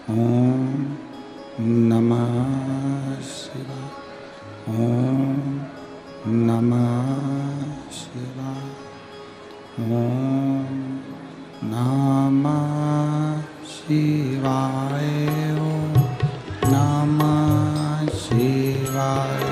ओम नमः शिवाय। ओम नमः शिवाय। ओम नमः शिवाय। ओम नमः शिवाय।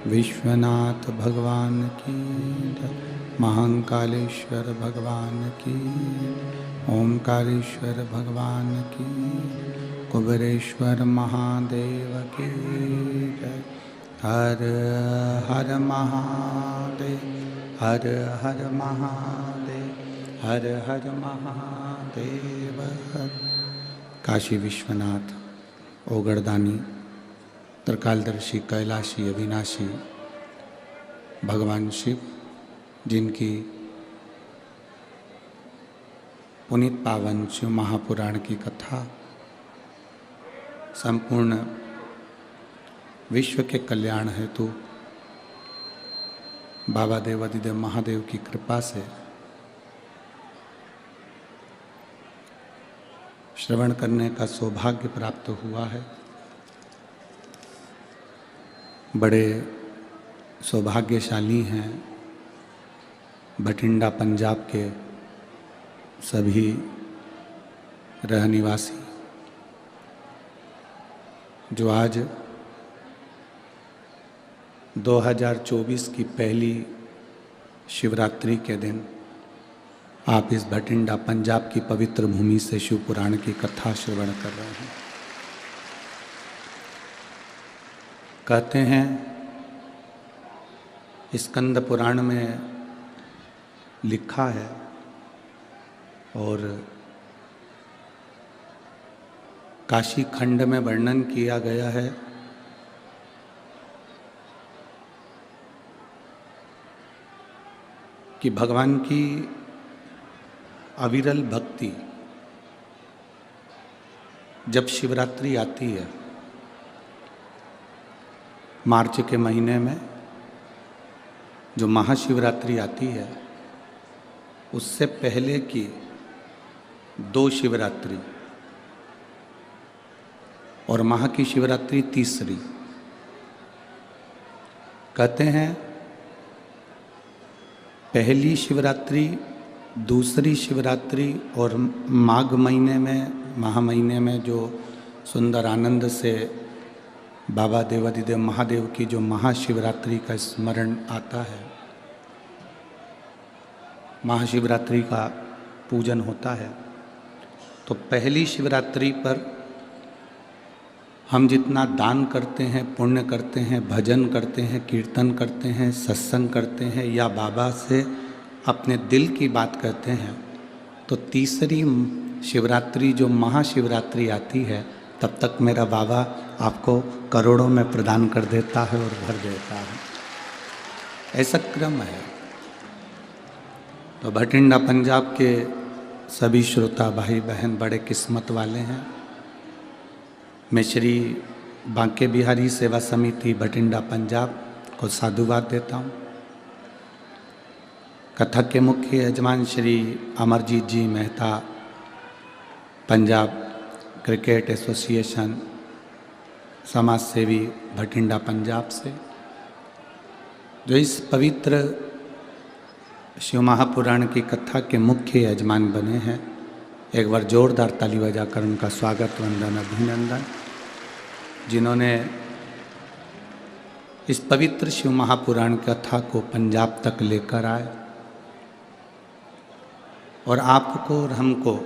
विश्वनाथ भगवान की जय। महाकालेश्वर भगवान की। ओमकारेश्वर भगवान की। कुबेरेश्वर महादेव की जय। हर हर महादेव। हर हर महादेव। हर हर महादेव। काशी विश्वनाथ ओगरदानी त्रिकालदर्शी कैलाशी अविनाशी भगवान शिव, जिनकी पुनीत पावन शिव महापुराण की कथा संपूर्ण विश्व के कल्याण हेतु बाबा देवादिदेव महादेव की कृपा से श्रवण करने का सौभाग्य प्राप्त हुआ है। बड़े सौभाग्यशाली हैं भटिंडा पंजाब के सभी रहनिवासी, जो आज 2024 की पहली शिवरात्रि के दिन आप इस भटिंडा पंजाब की पवित्र भूमि से शिव पुराण की कथा श्रवण कर रहे हैं। कहते हैं स्कंद पुराण में लिखा है और काशी खंड में वर्णन किया गया है कि भगवान की अविरल भक्ति जब शिवरात्रि आती है मार्च के महीने में, जो महाशिवरात्रि आती है उससे पहले की 2 शिवरात्रि और माह की शिवरात्रि तीसरी, कहते हैं पहली शिवरात्रि, दूसरी शिवरात्रि और माघ महीने में, माह महीने में जो सुंदर आनंद से बाबा देवादिदेव महादेव की जो महाशिवरात्रि का स्मरण आता है, महाशिवरात्रि का पूजन होता है, तो पहली शिवरात्रि पर हम जितना दान करते हैं, पुण्य करते हैं, भजन करते हैं, कीर्तन करते हैं, सत्संग करते हैं या बाबा से अपने दिल की बात कहते हैं, तो तीसरी शिवरात्रि जो महाशिवरात्रि आती है तब तक मेरा बाबा आपको करोड़ों में प्रदान कर देता है और भर देता है। ऐसा क्रम है। तो भटिंडा पंजाब के सभी श्रोता भाई बहन बड़े किस्मत वाले हैं। मैं श्री बांके बिहारी सेवा समिति भटिंडा पंजाब को साधुवाद देता हूँ। कथा के मुख्य यजमान श्री अमरजीत जी मेहता, पंजाब क्रिकेट एसोसिएशन समाज सेवी भटिंडा पंजाब से, जो इस पवित्र शिव महापुराण की कथा के मुख्य यजमान बने हैं। एक बार जोरदार ताली बजाकर उनका स्वागत, वंदन, अभिनंदन। जिन्होंने इस पवित्र शिव महापुराण कथा को पंजाब तक लेकर आए और आपको और हमको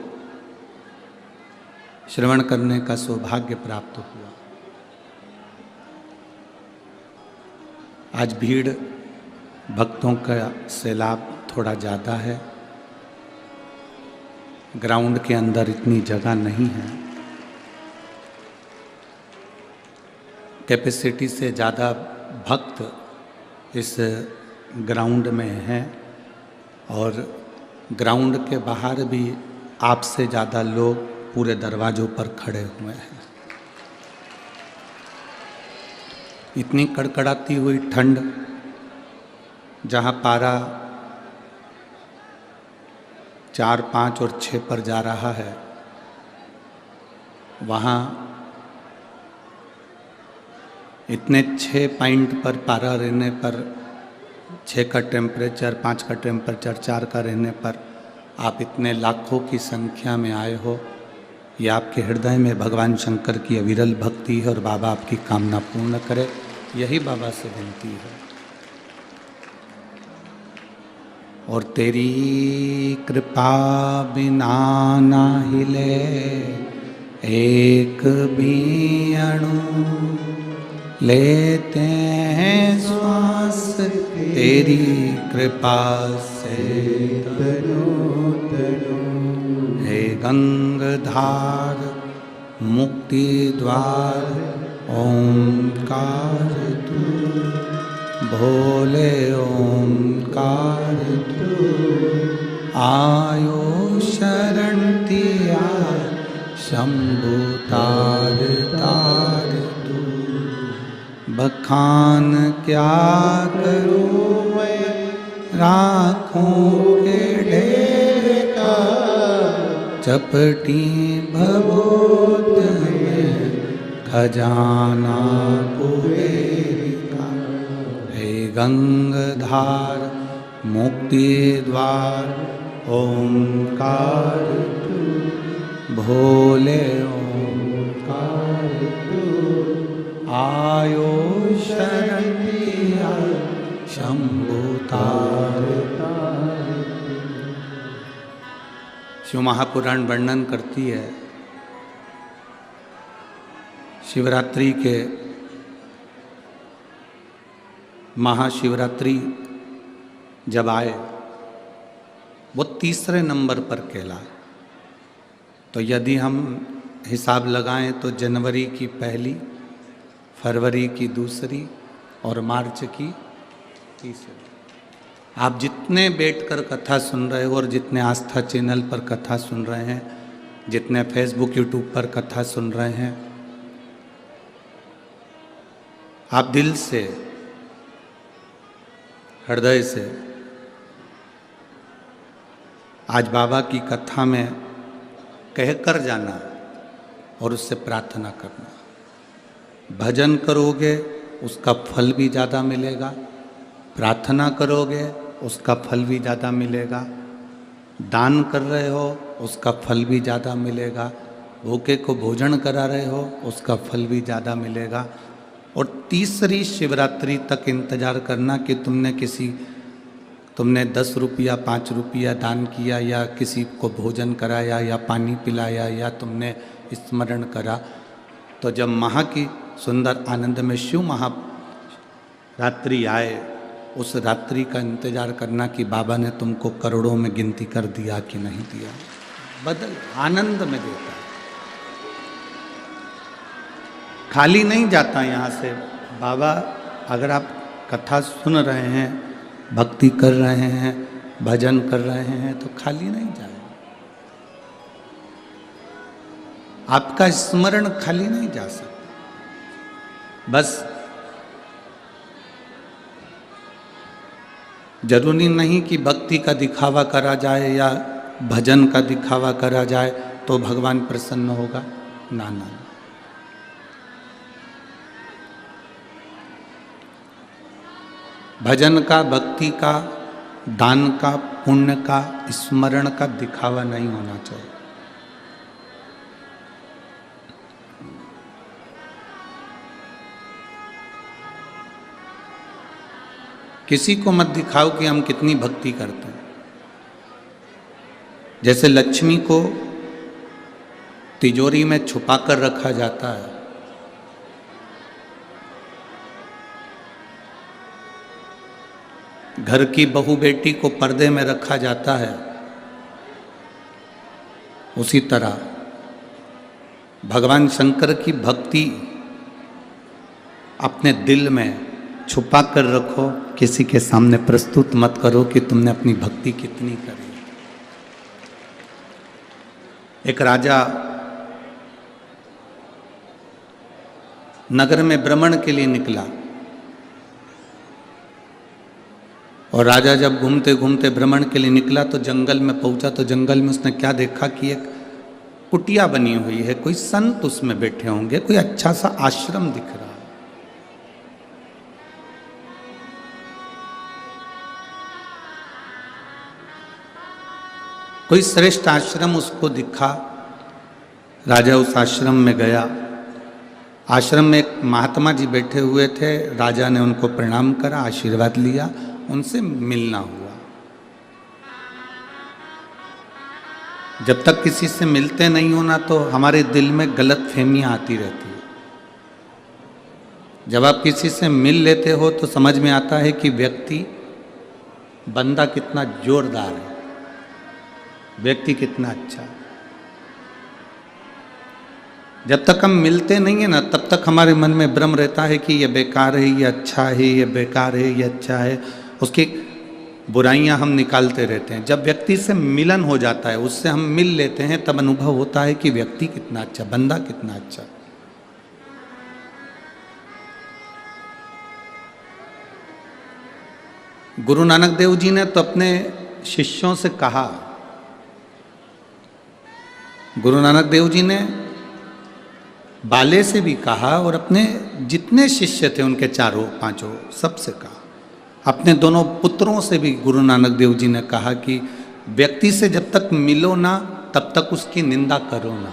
श्रवण करने का सौभाग्य प्राप्त हुआ। आज भीड़ भक्तों का सैलाब थोड़ा ज़्यादा है। ग्राउंड के अंदर इतनी जगह नहीं है, कैपेसिटी से ज़्यादा भक्त इस ग्राउंड में हैं और ग्राउंड के बाहर भी आपसे ज़्यादा लोग पूरे दरवाज़ों पर खड़े हुए हैं। इतनी कड़कड़ाती हुई ठंड, जहाँ पारा 4, 5 और 6 पर जा रहा है, वहाँ इतने 6 पॉइंट पर पारा रहने पर, 6 का टेम्परेचर, 5 का टेम्परेचर, 4 का रहने पर आप इतने लाखों की संख्या में आए हो। ये आपके हृदय में भगवान शंकर की अविरल भक्ति है और बाबा आपकी कामना पूर्ण करे, यही बाबा से विनती है। और तेरी कृपा बिना ना हिले एक भी अणु, लेते हैं श्वास तेरी कृपा से तनो तनो। हे गंगाधार मुक्ति द्वार ओंकार तू, भोले ओंकार तू। आयो शरण तिया शंभु तार तार तू। बखान क्या करूँ मैं राखों के ढेर का, चपटी भभूत में खजाना कुबेर का। हे गंगाधार मुक्ति द्वार ओंकार तू, भोले ओंकार तू। आयो शरण तिया शंभु तार तार। शिव महापुराण वर्णन करती है शिवरात्रि के, महाशिवरात्रि जब आए वो तीसरे नंबर पर कहलाए। तो यदि हम हिसाब लगाएं तो जनवरी की पहली, फरवरी की दूसरी और मार्च की तीसरी। आप जितने बैठकर कथा सुन रहे हो और जितने आस्था चैनल पर कथा सुन रहे हैं, जितने फेसबुक यूट्यूब पर कथा सुन रहे हैं, आप दिल से, हृदय से आज बाबा की कथा में कहकर जाना और उससे प्रार्थना करना। भजन करोगे उसका फल भी ज़्यादा मिलेगा, प्रार्थना करोगे उसका फल भी ज़्यादा मिलेगा, दान कर रहे हो उसका फल भी ज़्यादा मिलेगा, भूखे को भोजन करा रहे हो उसका फल भी ज़्यादा मिलेगा। और तीसरी शिवरात्रि तक इंतज़ार करना कि तुमने 10 रुपया 5 रुपया दान किया या किसी को भोजन कराया या पानी पिलाया या तुमने स्मरण करा। तो जब महा की सुंदर आनंद में शिव महारात्रि आए, उस रात्रि का इंतज़ार करना कि बाबा ने तुमको करोड़ों में गिनती कर दिया कि नहीं दिया। बदल आनंद में देता है, खाली नहीं जाता यहाँ से। बाबा अगर आप कथा सुन रहे हैं, भक्ति कर रहे हैं, भजन कर रहे हैं तो खाली नहीं जाए, आपका स्मरण खाली नहीं जा सकता। बस जरूरी नहीं कि भक्ति का दिखावा करा जाए या भजन का दिखावा करा जाए तो भगवान प्रसन्न होगा, ना ना। भजन का, भक्ति का, दान का, पुण्य का, स्मरण का दिखावा नहीं होना चाहिए। किसी को मत दिखाओ कि हम कितनी भक्ति करते हैं। जैसे लक्ष्मी को तिजोरी में छुपा कर रखा जाता है, घर की बहू बेटी को पर्दे में रखा जाता है, उसी तरह भगवान शंकर की भक्ति अपने दिल में छुपा कर रखो, किसी के सामने प्रस्तुत मत करो कि तुमने अपनी भक्ति कितनी करी। एक राजा नगर में भ्रमण के लिए निकला और राजा जब घूमते घूमते भ्रमण के लिए निकला तो जंगल में पहुंचा, तो जंगल में उसने क्या देखा कि एक कुटिया बनी हुई है, कोई संत उसमें बैठे होंगे, कोई अच्छा सा आश्रम दिख रहा है। कोई श्रेष्ठ आश्रम उसको दिखा। राजा उस आश्रम में गया। आश्रम में एक महात्मा जी बैठे हुए थे। राजा ने उनको प्रणाम करा, आशीर्वाद लिया, उनसे मिलना हुआ। जब तक किसी से मिलते नहीं हो ना तो हमारे दिल में गलत फहमियाँ आती रहती है। जब आप किसी से मिल लेते हो तो समझ में आता है कि व्यक्ति, बंदा कितना जोरदार है, व्यक्ति कितना अच्छा है। जब तक हम मिलते नहीं है ना तब तक हमारे मन में भ्रम रहता है कि ये बेकार है, ये अच्छा है, ये बेकार है, ये अच्छा है, उसकी बुराइयां हम निकालते रहते हैं। जब व्यक्ति से मिलन हो जाता है, उससे हम मिल लेते हैं, तब अनुभव होता है कि व्यक्ति कितना अच्छा, बंदा कितना अच्छा। गुरु नानक देव जी ने तो अपने शिष्यों से कहा, गुरु नानक देव जी ने बाले से भी कहा और अपने जितने शिष्य थे उनके चारों पांचों सबसे कहा। अपने दोनों पुत्रों से भी गुरु नानक देव जी ने कहा कि व्यक्ति से जब तक मिलो ना तब तक उसकी निंदा करो ना।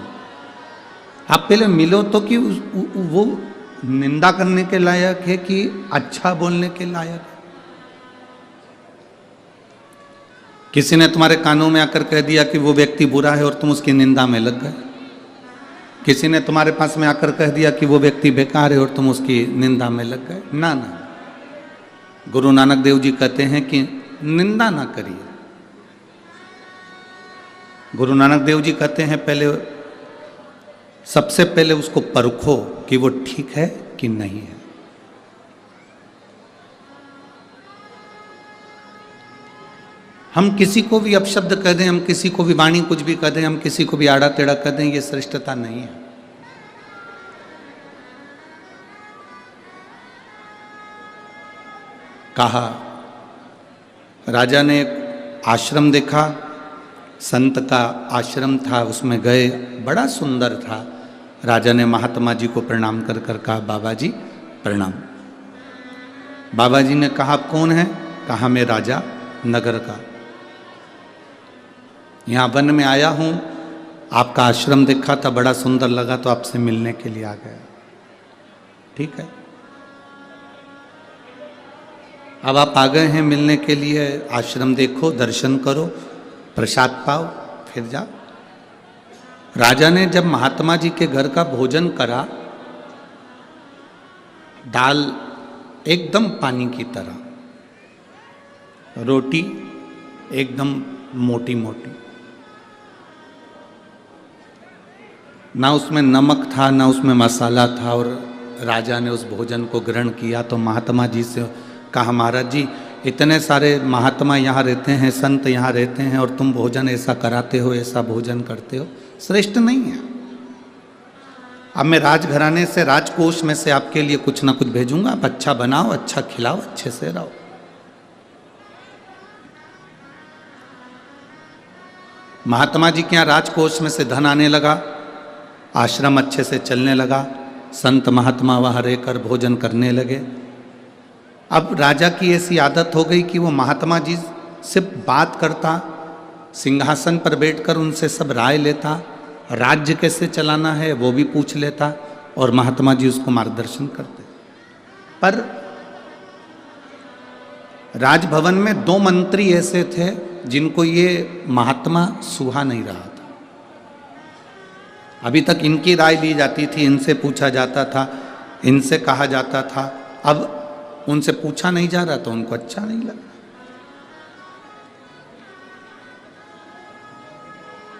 आप पहले मिलो तो कि वो निंदा करने के लायक है कि अच्छा बोलने के लायक है। किसी ने तुम्हारे कानों में आकर कह दिया कि वो व्यक्ति बुरा है और तुम उसकी निंदा में लग गए। किसी ने तुम्हारे पास में आकर कह दिया कि वो व्यक्ति बेकार है और तुम उसकी निंदा में लग गए। ना ना, गुरु नानक देव जी कहते हैं कि निंदा ना करिए। गुरु नानक देव जी कहते हैं पहले, सबसे पहले उसको परखो कि वो ठीक है कि नहीं है। हम किसी को भी अपशब्द कह दें, हम किसी को भी वाणी कुछ भी कह दें, हम किसी को भी आड़ा टेढ़ा कह दें, ये श्रेष्ठता नहीं है। कहा, राजा ने एक आश्रम देखा, संत का आश्रम था, उसमें गए, बड़ा सुंदर था। राजा ने महात्मा जी को प्रणाम कर कर कहा, बाबा जी प्रणाम। बाबा जी ने कहा, कौन है? कहा, मैं राजा नगर का, यहाँ वन में आया हूँ, आपका आश्रम देखा था, बड़ा सुंदर लगा तो आपसे मिलने के लिए आ गया। ठीक है, अब आप आ गए हैं मिलने के लिए, आश्रम देखो, दर्शन करो, प्रसाद पाओ, फिर जाओ। राजा ने जब महात्मा जी के घर का भोजन करा, दाल एकदम पानी की तरह, रोटी एकदम मोटी मोटी, ना उसमें नमक था ना उसमें मसाला था, और राजा ने उस भोजन को ग्रहण किया। तो महात्मा जी से कहा, महाराज जी इतने सारे महात्मा यहाँ रहते हैं, संत यहाँ रहते हैं, और तुम भोजन ऐसा कराते हो, ऐसा भोजन करते हो, श्रेष्ठ नहीं है। अब मैं राजघराने से, राजकोष में से आपके लिए कुछ ना कुछ भेजूंगा, आप अच्छा बनाओ, अच्छा खिलाओ, अच्छे से रहो। महात्मा जी के यहाँ राजकोष में से धन आने लगा, आश्रम अच्छे से चलने लगा, संत महात्मा वहाँ रहकर भोजन करने लगे। अब राजा की ऐसी आदत हो गई कि वो महात्मा जी से बात करता, सिंहासन पर बैठकर उनसे सब राय लेता, राज्य कैसे चलाना है वो भी पूछ लेता, और महात्मा जी उसको मार्गदर्शन करते। पर राजभवन में 2 मंत्री ऐसे थे जिनको ये महात्मा सुहा नहीं रहा था। अभी तक इनकी राय ली जाती थी, इनसे पूछा जाता था, इनसे कहा जाता था, अब उनसे पूछा नहीं जा रहा तो उनको अच्छा नहीं लगा।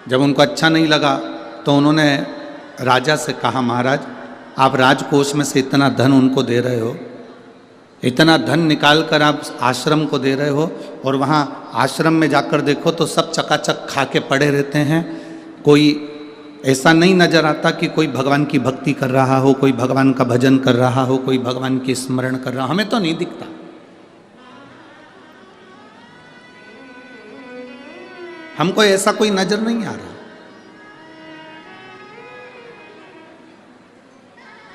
जब उनको अच्छा नहीं लगा तो उन्होंने राजा से कहा, महाराज आप राजकोष में से इतना धन उनको दे रहे हो, इतना धन निकाल कर आप आश्रम को दे रहे हो, और वहाँ आश्रम में जाकर देखो तो सब चकाचक खा के पड़े रहते हैं, कोई ऐसा नहीं नजर आता कि कोई भगवान की भक्ति कर रहा हो, कोई भगवान का भजन कर रहा हो, कोई भगवान की स्मरण कर रहा हो, हमें तो नहीं दिखता। हमको ऐसा कोई नजर नहीं आ रहा।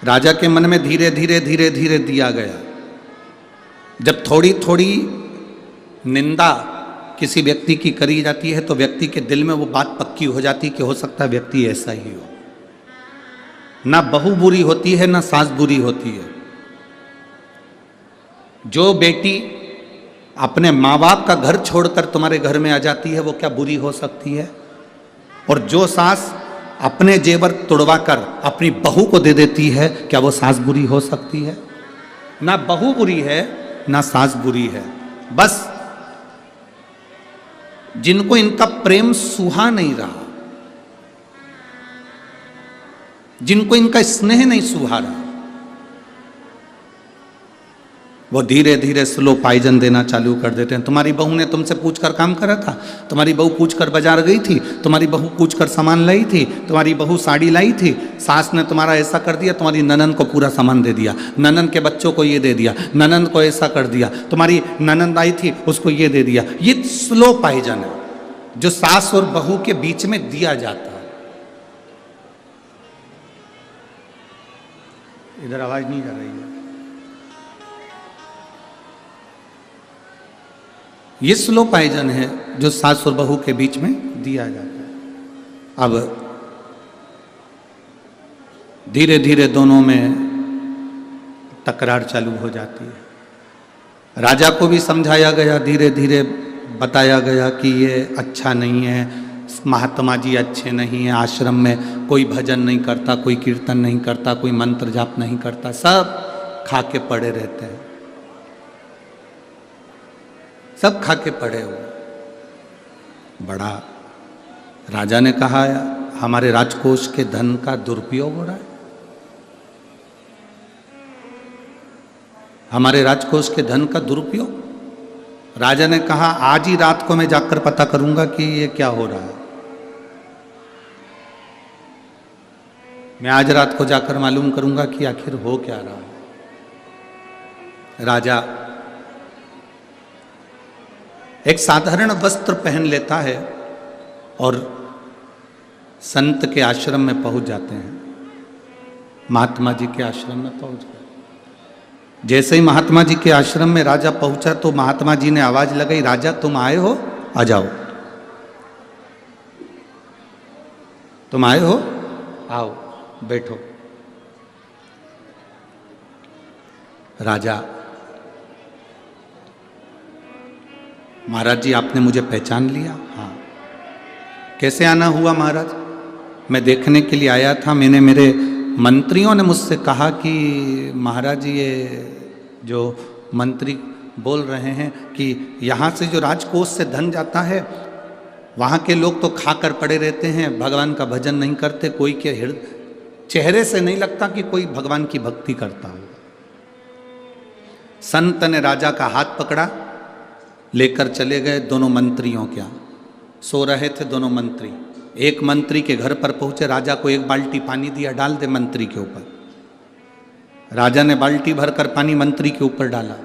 राजा के मन में धीरे धीरे धीरे धीरे दिया गया। जब थोड़ी थोड़ी निंदा किसी व्यक्ति की करी जाती है तो व्यक्ति के दिल में वो बात पक्की हो जाती कि हो सकता है व्यक्ति ऐसा ही हो। ना बहू बुरी होती है ना सास बुरी होती है। जो बेटी अपने माँ बाप का घर छोड़कर तुम्हारे घर में आ जाती है वो क्या बुरी हो सकती है? और जो सास अपने जेवर तुड़वाकर अपनी बहू को दे देती है, क्या वो सास बुरी हो सकती है? ना बहू बुरी है ना सास बुरी है। बस जिनको इनका प्रेम सुहा नहीं रहा, जिनको इनका स्नेह नहीं सुहा रहा, वो धीरे धीरे स्लो पॉइजन देना चालू कर देते हैं। तुम्हारी बहू ने तुमसे पूछकर काम करा था, तुम्हारी बहू पूछकर बाजार गई थी, तुम्हारी बहू पूछकर सामान लाई थी, तुम्हारी बहू साड़ी लाई थी, सास ने तुम्हारा ऐसा कर दिया, तुम्हारी ननंद को पूरा सामान दे दिया, ननंद के बच्चों को ये दे दिया, ननंद को ऐसा कर दिया, तुम्हारी ननंद आई थी उसको ये दे दिया। ये स्लो पॉइजन है जो सास और बहू के बीच में दिया जाता है। इधर आवाज नहीं जा रही है। ये स्लो पॉइजन है जो सास और बहू के बीच में दिया जाता है। अब धीरे धीरे दोनों में तकरार चालू हो जाती है। राजा को भी समझाया गया, धीरे धीरे बताया गया कि ये अच्छा नहीं है, महात्मा जी अच्छे नहीं हैं, आश्रम में कोई भजन नहीं करता, कोई कीर्तन नहीं करता, कोई मंत्र जाप नहीं करता, सब खा के पड़े रहते हैं, सब खा के पड़े हुए। बड़ा राजा ने कहा, हमारे राजकोष के धन का दुरुपयोग हो रहा है, हमारे राजकोष के धन का दुरुपयोग। राजा ने कहा, आज ही रात को मैं जाकर पता करूंगा कि ये क्या हो रहा है। मैं आज रात को जाकर मालूम करूंगा कि आखिर हो क्या रहा है। राजा एक साधारण वस्त्र पहन लेता है और संत के आश्रम में पहुंच जाते हैं। महात्मा जी के आश्रम में पहुंच गए। जैसे ही महात्मा जी के आश्रम में राजा पहुंचा तो महात्मा जी ने आवाज लगाई, राजा तुम आए हो, आ जाओ, तुम आए हो, आओ बैठो। राजा, महाराज जी आपने मुझे पहचान लिया? हाँ। कैसे आना हुआ महाराज? मैं देखने के लिए आया था, मेरे मंत्रियों ने मुझसे कहा कि महाराज जी ये जो मंत्री बोल रहे हैं कि यहाँ से जो राजकोष से धन जाता है वहाँ के लोग तो खाकर पड़े रहते हैं, भगवान का भजन नहीं करते, कोई के हृदय चेहरे से नहीं लगता कि कोई भगवान की भक्ति करता हो। संत ने राजा का हाथ पकड़ा, लेकर चले गए दोनों मंत्रियों के यहाँ। सो रहे थे दोनों मंत्री, एक मंत्री के घर पर पहुंचे, राजा को एक बाल्टी पानी दिया, डाल दे मंत्री के ऊपर। राजा ने बाल्टी भरकर पानी मंत्री के ऊपर डाला।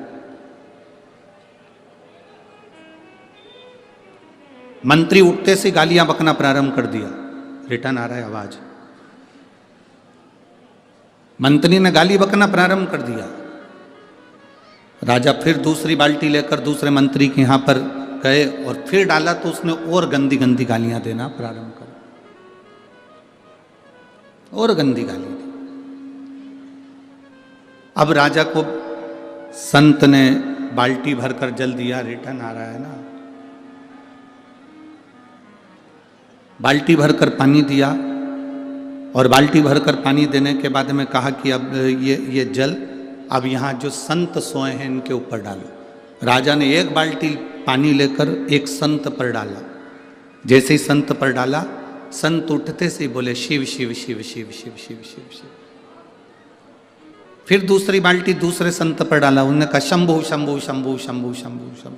मंत्री उठते से गालियां बकना प्रारंभ कर दिया। रिटर्न आ रहा है आवाज। मंत्री ने गाली बकना प्रारंभ कर दिया। राजा फिर दूसरी बाल्टी लेकर दूसरे मंत्री के यहां पर गए और फिर डाला तो उसने और गंदी गंदी गालियां देना प्रारंभ कर, और गंदी गाली दी। अब राजा को संत ने बाल्टी भरकर जल दिया। रिटर्न आ रहा है ना। बाल्टी भरकर पानी दिया और बाल्टी भरकर पानी देने के बाद में कहा कि अब ये जल अब यहाँ जो संत सोए हैं इनके ऊपर डालो। राजा ने एक बाल्टी पानी लेकर एक संत पर डाला। जैसे ही संत पर डाला, संत उठते से बोले शिव शिव शिव शिव शिव शिव शिव शिव। फिर दूसरी बाल्टी दूसरे संत पर डाला, उन्होंने कहा शंभु शंभु शंभु शंभु शंभु शंभु।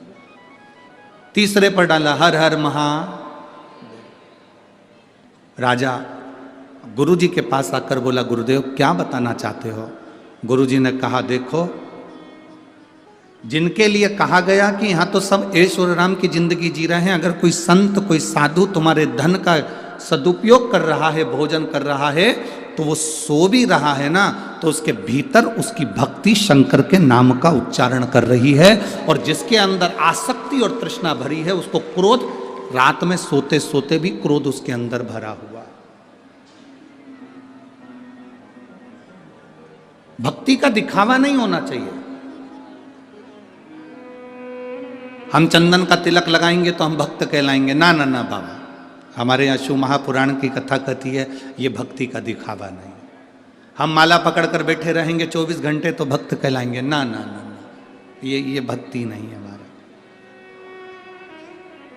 तीसरे पर डाला हर हर महा। राजा गुरुजी के पास आकर बोला, गुरुदेव क्या बताना चाहते हो? गुरुजी ने कहा, देखो जिनके लिए कहा गया कि यहाँ तो सब ऐश्वर्य राम की जिंदगी जी रहे हैं, अगर कोई संत कोई साधु तुम्हारे धन का सदुपयोग कर रहा है, भोजन कर रहा है, तो वो सो भी रहा है ना, तो उसके भीतर उसकी भक्ति शंकर के नाम का उच्चारण कर रही है। और जिसके अंदर आसक्ति और तृष्णा भरी है, उसको क्रोध, रात में सोते सोते भी क्रोध उसके अंदर भरा हुआ। भक्ति का दिखावा नहीं होना चाहिए। हम चंदन का तिलक लगाएंगे तो हम भक्त कहलाएंगे, ना ना ना बाबा, हमारे यहाँ शिव महापुराण की कथा कहती है ये भक्ति का दिखावा नहीं। हम माला पकड़कर बैठे रहेंगे 24 घंटे तो भक्त कहलाएंगे, ना ना ना ना, ये भक्ति नहीं है हमारा।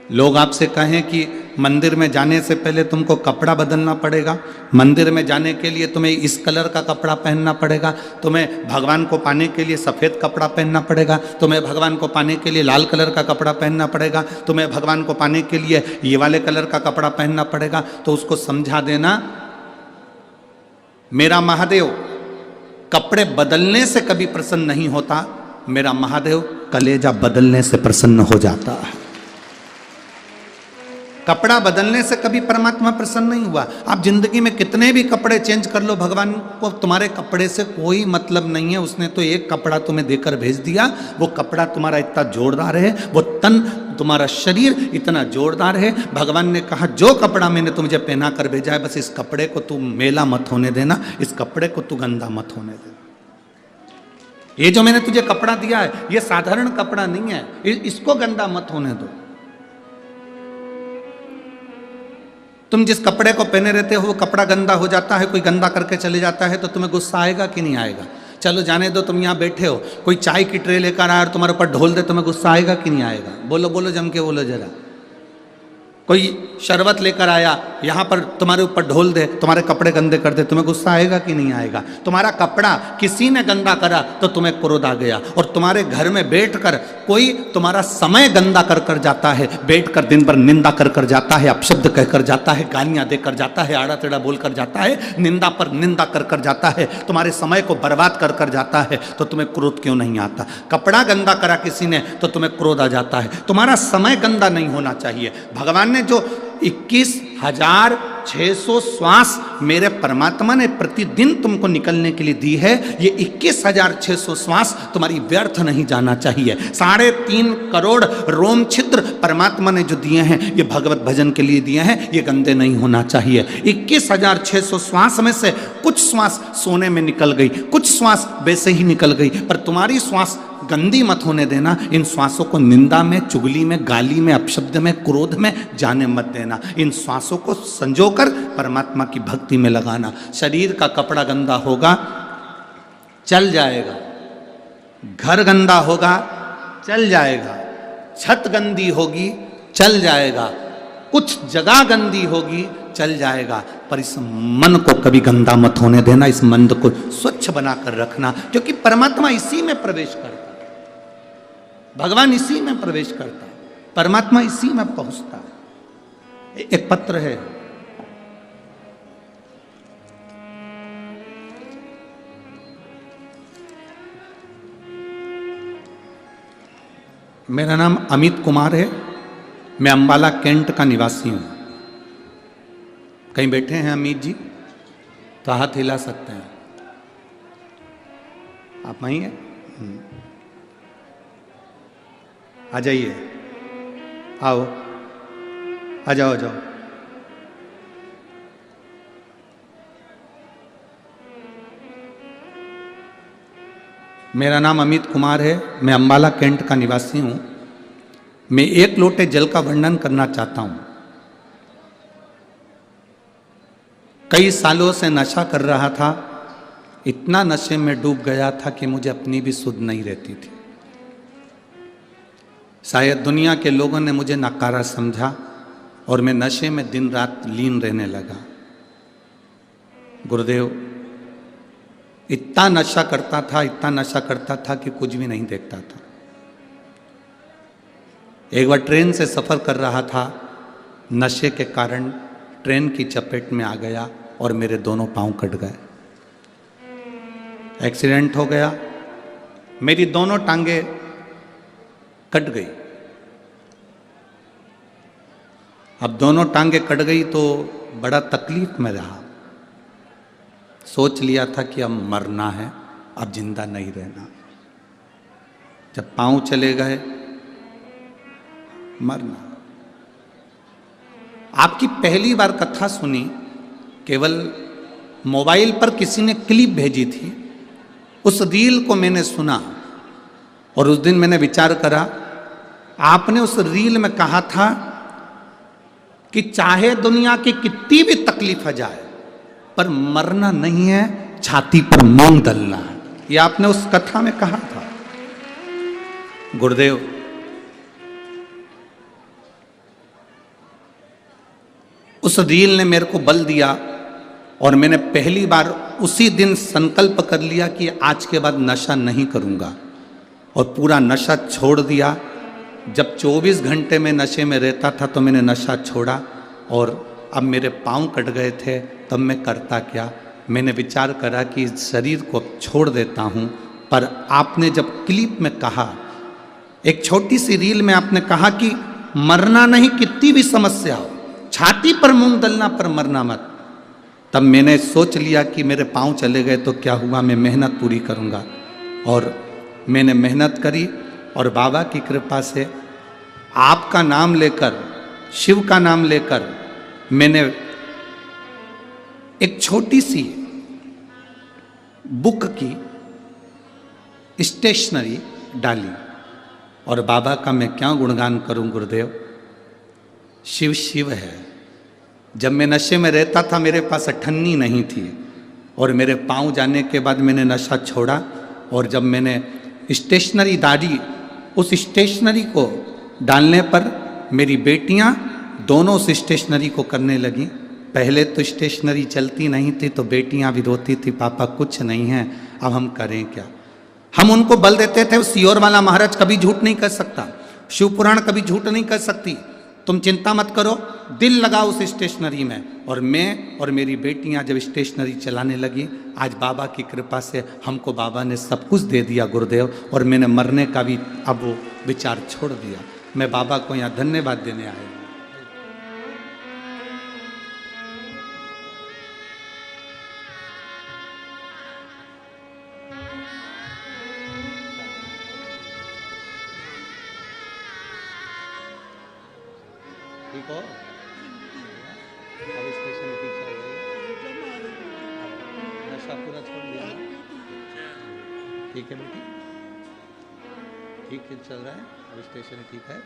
लोग आपसे कहें कि मंदिर में जाने से पहले तुमको कपड़ा बदलना पड़ेगा, मंदिर में जाने के लिए तुम्हें इस कलर का कपड़ा पहनना पड़ेगा, तुम्हें भगवान को पाने के लिए सफ़ेद कपड़ा पहनना पड़ेगा, तुम्हें भगवान को पाने के लिए लाल कलर का कपड़ा पहनना पड़ेगा, तुम्हें भगवान को पाने के लिए ये वाले कलर का कपड़ा पहनना पड़ेगा। तो उसको समझा देना, मेरा महादेव कपड़े बदलने से कभी प्रसन्न नहीं होता, मेरा महादेव कलेजा बदलने से प्रसन्न हो जाता है। कपड़ा बदलने से कभी परमात्मा प्रसन्न नहीं हुआ। आप जिंदगी में कितने भी कपड़े चेंज कर लो, भगवान को तुम्हारे कपड़े से कोई मतलब नहीं है। उसने तो एक कपड़ा तुम्हें देकर भेज दिया, वो कपड़ा तुम्हारा इतना जोरदार है, वो तन तुम्हारा शरीर इतना जोरदार है। भगवान ने कहा जो कपड़ा मैंने तुझे पहना कर भेजा है, बस इस कपड़े को तू मेला मत होने देना, इस कपड़े को तू गंदा मत होने देना। ये जो मैंने तुझे कपड़ा दिया है ये साधारण कपड़ा नहीं है, इसको गंदा मत होने दो। तुम जिस कपड़े को पहने रहते हो वो कपड़ा गंदा हो जाता है, कोई गंदा करके चले जाता है तो तुम्हें गुस्सा आएगा कि नहीं आएगा? चलो जाने दो, तुम यहाँ बैठे हो, कोई चाय की ट्रे लेकर आया और तुम्हारे ऊपर ढोल दे, तुम्हें गुस्सा आएगा कि नहीं आएगा? बोलो बोलो, जम के बोलो जरा। कोई शरबत लेकर आया, यहाँ पर तुम्हारे ऊपर ढोल दे, तुम्हारे कपड़े गंदे कर दे, तुम्हें गुस्सा आएगा कि नहीं आएगा? तुम्हारा कपड़ा किसी ने गंदा करा तो तुम्हें क्रोध आ गया। और तुम्हारे घर में बैठकर कोई तुम्हारा समय गंदा कर कर जाता है, बैठकर दिन भर निंदा कर कर जाता है, अपशब्द कहकर जाता है, गालियाँ देकर जाता है, आड़ा टेढ़ा बोल कर जाता है, निंदा पर निंदा कर कर जाता है, तुम्हारे समय को बर्बाद कर कर जाता है, तो तुम्हें क्रोध क्यों नहीं आता? कपड़ा गंदा करा किसी ने तो तुम्हें क्रोध आ जाता है। तुम्हारा समय गंदा नहीं होना चाहिए। भगवान ने जो 21,600 श्वास मेरे परमात्मा ने प्रतिदिन तुमको निकलने के लिए दी है, ये 21,600 श्वास तुम्हारी व्यर्थ नहीं जाना चाहिए। 3.5 करोड़ रोम छिद्र परमात्मा ने जो दिए हैं ये भगवत भजन के लिए दिए हैं, ये गंदे नहीं होना चाहिए। 21,600 श्वास में से कुछ श्वास सोने में निकल गई, कुछ श्वास वैसे ही निकल गई, पर तुम्हारी श्वास गंदी मत होने देना। इन श्वासों को निंदा में, चुगली में, गाली में, अपशब्द में, क्रोध में जाने मत देना। इन श्वासों को संजोकर परमात्मा की भक्ति में लगाना। शरीर का कपड़ा गंदा होगा चल जाएगा, घर गंदा होगा चल जाएगा, छत गंदी होगी चल जाएगा, कुछ जगह गंदी होगी चल जाएगा, पर इस मन को कभी गंदा मत होने देना, इस मन को स्वच्छ बनाकर रखना, क्योंकि परमात्मा इसी में प्रवेश करता है, भगवान इसी में प्रवेश करता है, परमात्मा इसी में पहुंचता है। एक पत्र है, मेरा नाम अमित कुमार है, मैं अंबाला कैंट का निवासी हूं। कहीं बैठे हैं अमित जी तो हाथ हिला सकते हैं, आप वहीं हैं? आ जाइए, आओ, आ जाओ, आ जाओ। मेरा नाम अमित कुमार है, मैं अंबाला कैंट का निवासी हूं। मैं एक लोटे जल का वर्णन करना चाहता हूं। कई सालों से नशा कर रहा था, इतना नशे में डूब गया था कि मुझे अपनी भी सुध नहीं रहती थी। शायद दुनिया के लोगों ने मुझे नकारा समझा और मैं नशे में दिन रात लीन रहने लगा। गुरुदेव, इतना नशा करता था, इतना नशा करता था कि कुछ भी नहीं देखता था। एक बार ट्रेन से सफ़र कर रहा था, नशे के कारण ट्रेन की चपेट में आ गया और मेरे दोनों पांव कट गए। एक्सीडेंट हो गया, मेरी दोनों टांगे कट गई। अब दोनों टांगे कट गई तो बड़ा तकलीफ में रहा। सोच लिया था कि अब मरना है, अब जिंदा नहीं रहना। जब पांव चले गए, मरना। आपकी पहली बार कथा सुनी, केवल मोबाइल पर किसी ने क्लिप भेजी थी, उस रील को मैंने सुना और उस दिन मैंने विचार करा, आपने उस रील में कहा था कि चाहे दुनिया की कितनी भी तकलीफ आ जाए पर मरना नहीं है, छाती पर मूंग दलना है। यह आपने उस कथा में कहा था। गुरुदेव, उस रील ने मेरे को बल दिया और मैंने पहली बार उसी दिन संकल्प कर लिया कि आज के बाद नशा नहीं करूंगा और पूरा नशा छोड़ दिया। जब 24 घंटे में नशे में रहता था तो मैंने नशा छोड़ा और अब मेरे पांव कट गए थे, तब मैं करता क्या, मैंने विचार करा कि इस शरीर को छोड़ देता हूं। पर आपने जब क्लिप में कहा, एक छोटी सी रील में आपने कहा कि मरना नहीं, कितनी भी समस्या हो, छाती पर मूंग दलना पर मरना मत, तब मैंने सोच लिया कि मेरे पांव चले गए तो क्या हुआ, मैं मेहनत पूरी करूंगा। और मैंने मेहनत करी और बाबा की कृपा से आपका नाम लेकर, शिव का नाम लेकर, मैंने एक छोटी सी बुक की स्टेशनरी डाली और बाबा का मैं क्या गुणगान करूं गुरुदेव। शिव शिव है। जब मैं नशे में रहता था मेरे पास अठन्नी नहीं थी और मेरे पांव जाने के बाद मैंने नशा छोड़ा और जब मैंने स्टेशनरी डाली, उस स्टेशनरी को डालने पर मेरी बेटियां दोनों उस स्टेशनरी को करने लगी। पहले तो स्टेशनरी चलती नहीं थी तो बेटियां भी रोती थी, पापा कुछ नहीं है, अब हम करें क्या। हम उनको बल देते थे, सियोर वाला महाराज कभी झूठ नहीं कर सकता, शिव पुराण कभी झूठ नहीं कर सकती, तुम चिंता मत करो, दिल लगाओ उस स्टेशनरी में। और मैं और मेरी बेटियां जब स्टेशनरी चलाने लगी, आज बाबा की कृपा से हमको बाबा ने सब कुछ दे दिया गुरुदेव, और मैंने मरने का भी अब वो विचार छोड़ दिया। मैं बाबा को यहाँ धन्यवाद देने आया हूँ। ठीक हो? अब स्टेशन ठीक चल रही है, नशा पूरा छोड़ दिया। ठीक है बेटी, ठीक चल रहा है, अब स्टेशन ठीक है,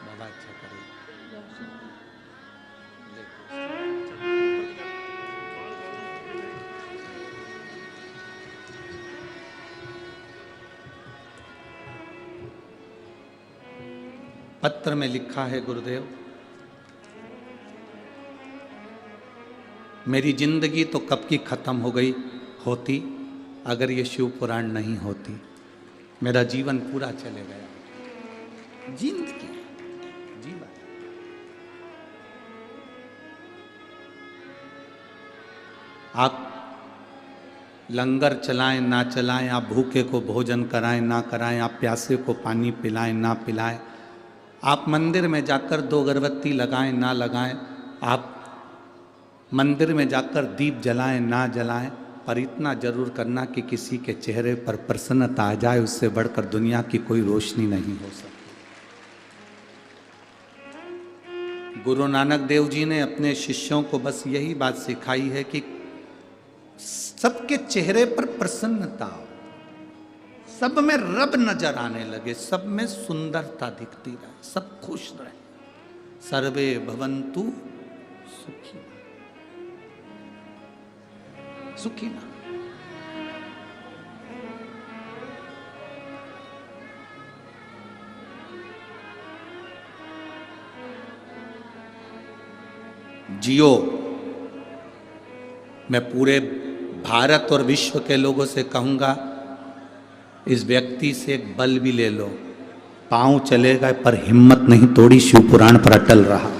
बाबा अच्छा करे। पत्र में लिखा है गुरुदेव, मेरी जिंदगी तो कब की खत्म हो गई होती अगर ये शिव पुराण नहीं होती। मेरा जीवन पूरा चले गया। जिंदगी जीवन आप लंगर चलाएं ना चलाएं, आप भूखे को भोजन कराएं ना कराएं, आप प्यासे को पानी पिलाएं ना पिलाएं, आप मंदिर में जाकर 2 अगरबत्ती लगाएं ना लगाएं, आप मंदिर में जाकर दीप जलाएं ना जलाएं, पर इतना जरूर करना कि किसी के चेहरे पर प्रसन्नता आ जाए, उससे बढ़कर दुनिया की कोई रोशनी नहीं हो सकती। गुरु नानक देव जी ने अपने शिष्यों को बस यही बात सिखाई है कि सबके चेहरे पर प्रसन्नता हो, सब में रब नजर आने लगे, सब में सुंदरता दिखती रहे, सब खुश रहे। सर्वे भवन्तु सुखी सुखी ना। जियो। मैं पूरे भारत और विश्व के लोगों से कहूंगा, इस व्यक्ति से एक बल भी ले लो, पांव चले गए पर हिम्मत नहीं तोड़ी, शिव पुराण पर अटल रहा।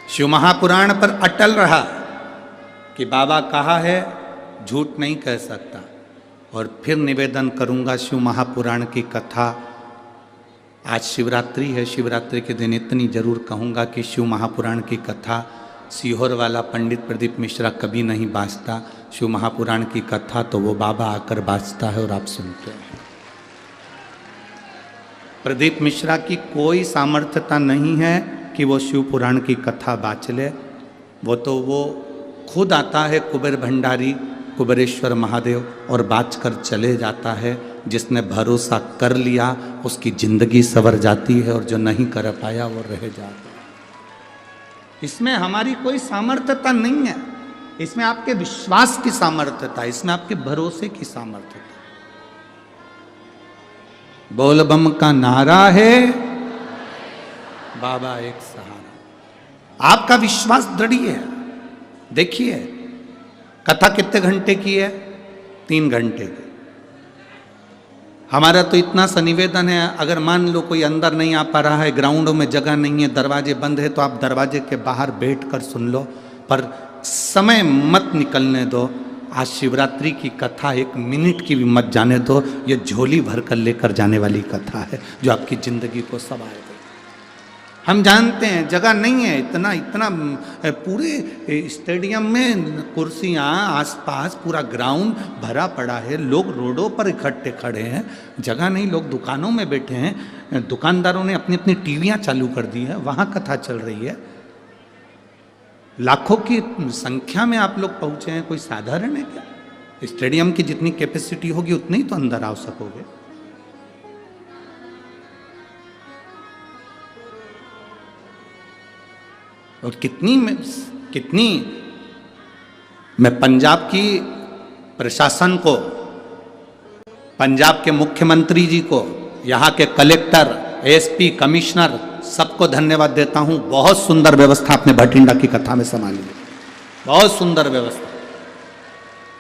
शिव महापुराण पर अटल रहा कि बाबा कहा है, झूठ नहीं कह सकता। और फिर निवेदन करूंगा, शिव महापुराण की कथा, आज शिवरात्रि है, शिवरात्रि के दिन इतनी जरूर कहूंगा कि शिव महापुराण की कथा सीहोर वाला पंडित प्रदीप मिश्रा कभी नहीं बाँचता। शिव महापुराण की कथा तो वो बाबा आकर बाँचता है और आप सुनते हैं। प्रदीप मिश्रा की कोई सामर्थ्यता नहीं है कि वो शिव पुराण की कथा बाँच ले। वो तो वो खुद आता है कुबेर भंडारी, कुबेरेश्वर महादेव, और बाँच कर चले जाता है। जिसने भरोसा कर लिया उसकी जिंदगी संवर जाती है, और जो नहीं कर पाया वो रह जाता है। इसमें हमारी कोई सामर्थ्यता नहीं है, इसमें आपके विश्वास की सामर्थ्यता, इसमें आपके भरोसे की सामर्थ्यता। बोल बम का नारा है, बाबा एक सहारा। आपका विश्वास दृढ़ है। देखिए कथा कितने घंटे की है? 3 घंटे की। हमारा तो इतना सा निवेदन है, अगर मान लो कोई अंदर नहीं आ पा रहा है, ग्राउंडों में जगह नहीं है, दरवाजे बंद है, तो आप दरवाजे के बाहर बैठकर सुन लो, पर समय मत निकलने दो। आज शिवरात्रि की कथा 1 मिनट की भी मत जाने दो। ये झोली भर कर लेकर जाने वाली कथा है जो आपकी जिंदगी को संवार देगी। हम जानते हैं जगह नहीं है, इतना पूरे स्टेडियम में कुर्सियाँ, आसपास पूरा ग्राउंड भरा पड़ा है, लोग रोडों पर इकट्ठे खड़े हैं, जगह नहीं, लोग दुकानों में बैठे हैं, दुकानदारों ने अपनी अपनी टीवियाँ चालू कर दी है, वहाँ कथा चल रही है। लाखों की संख्या में आप लोग पहुँचे हैं, कोई साधारण है क्या? स्टेडियम की जितनी कैपेसिटी होगी उतनी ही तो अंदर आ सकोगे। और कितनी मैं पंजाब की प्रशासन को, पंजाब के मुख्यमंत्री जी को, यहाँ के कलेक्टर, एसपी, कमिश्नर, सबको धन्यवाद देता हूँ। बहुत सुंदर व्यवस्था आपने भटिंडा की कथा में संभाली है, बहुत सुंदर व्यवस्था।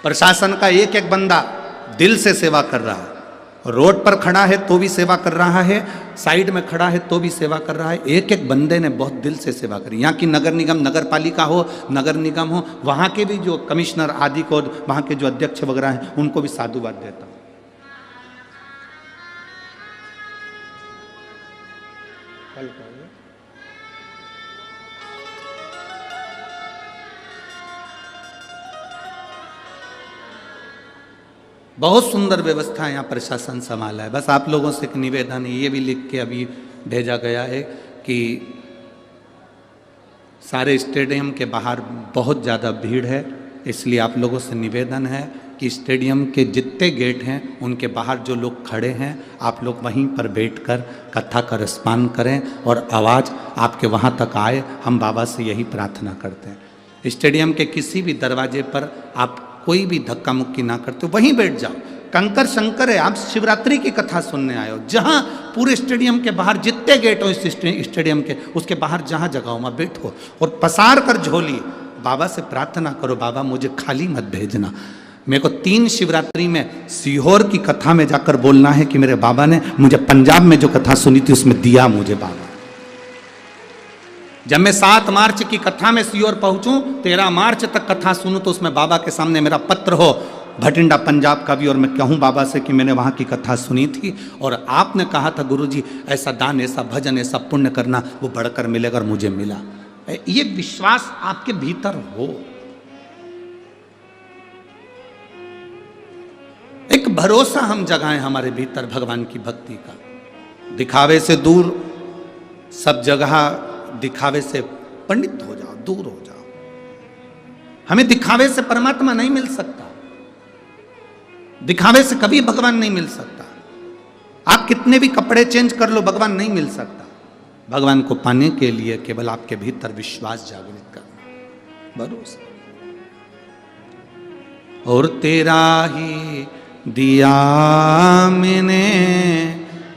प्रशासन का एक एक बंदा दिल से सेवा कर रहा है, रोड पर खड़ा है तो भी सेवा कर रहा है, साइड में खड़ा है तो भी सेवा कर रहा है। एक एक बंदे ने बहुत दिल से सेवा करी। यहाँ की नगर निगम, नगर पालिका हो, नगर निगम हो, वहाँ के भी जो कमिश्नर आदि को, वहाँ के जो अध्यक्ष वगैरह हैं, उनको भी साधुवाद देता हूँ। बहुत सुंदर व्यवस्था यहाँ प्रशासन संभाला है। बस आप लोगों से एक निवेदन है, ये भी लिख के अभी भेजा गया है कि सारे स्टेडियम के बाहर बहुत ज़्यादा भीड़ है, इसलिए आप लोगों से निवेदन है कि स्टेडियम के जितने गेट हैं उनके बाहर जो लोग खड़े हैं, आप लोग वहीं पर बैठकर कथा का रसपान करें और आवाज़ आपके वहाँ तक आए। हम बाबा से यही प्रार्थना करते हैं। स्टेडियम के किसी भी दरवाजे पर आप कोई भी धक्का मुक्की ना करते, वहीं बैठ जाओ, कंकर शंकर है, आप शिवरात्रि की कथा सुनने आए हो। जहां पूरे स्टेडियम के बाहर जितने गेट हो इस स्टेडियम के, उसके बाहर जहां जगह हो वहां बैठो और पसार कर झोली बाबा से प्रार्थना करो, बाबा मुझे खाली मत भेजना। मेरे को 3 शिवरात्रि में सीहोर की कथा में जाकर बोलना है कि मेरे बाबा ने मुझे पंजाब में जो कथा सुनी थी उसमें दिया मुझे बाबा। जब मैं 7 मार्च की कथा में सीहोर पहुंचूं, 13 मार्च तक कथा सुनूं, तो उसमें बाबा के सामने मेरा पत्र हो भटिंडा पंजाब का भी, और मैं कहूं बाबा से कि मैंने वहां की कथा सुनी थी और आपने कहा था गुरुजी ऐसा दान, ऐसा भजन, ऐसा पुण्य करना, वो बढ़कर मिलेगा, और मुझे मिला। ये विश्वास आपके भीतर हो, एक भरोसा हम जगाएं हमारे भीतर भगवान की भक्ति का। दिखावे से दूर, सब जगह दिखावे से पंडित हो जाओ, दूर हो जाओ। हमें दिखावे से परमात्मा नहीं मिल सकता, दिखावे से कभी भगवान नहीं मिल सकता। आप कितने भी कपड़े चेंज कर लो, भगवान नहीं मिल सकता। भगवान को पाने के लिए केवल आपके भीतर विश्वास जागृत करना, भरोसा। और तेरा ही दिया मैंने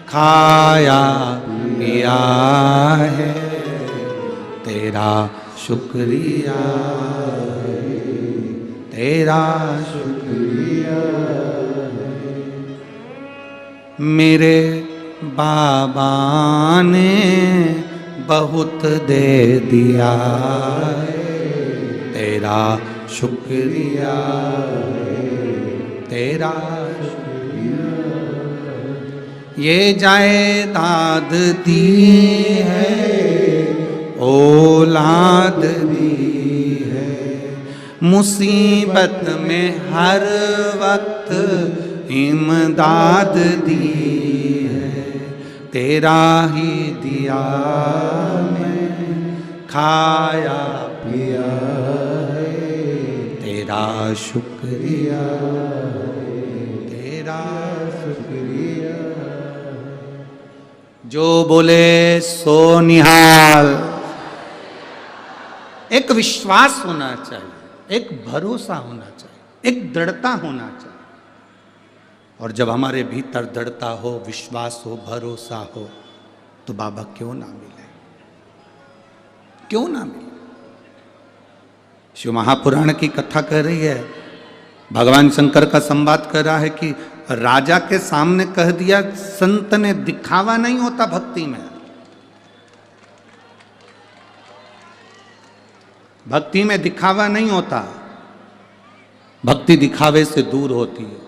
खाया पिया है, तेरा शुक्रिया है, तेरा शुक्रिया है। मेरे बाबा ने बहुत दे दिया है, तेरा शुक्रिया है, तेरा शुक्रिया। ये जायदाद दी है, औलाद दी है, मुसीबत में हर वक्त इमदाद दी है, तेरा ही दिया मैं खाया पिया है, तेरा शुक्रिया, तेरा शुक्रिया। जो बोले सो निहाल। एक विश्वास होना चाहिए, एक भरोसा होना चाहिए, एक दृढ़ता होना चाहिए। और जब हमारे भीतर दृढ़ता हो, विश्वास हो, भरोसा हो, तो बाबा क्यों ना मिले, क्यों ना मिले। शिव महापुराण की कथा कह रही है, भगवान शंकर का संवाद कर रहा है कि राजा के सामने कह दिया, संत ने दिखावा नहीं होता भक्ति में, भक्ति में दिखावा नहीं होता, भक्ति दिखावे से दूर होती है।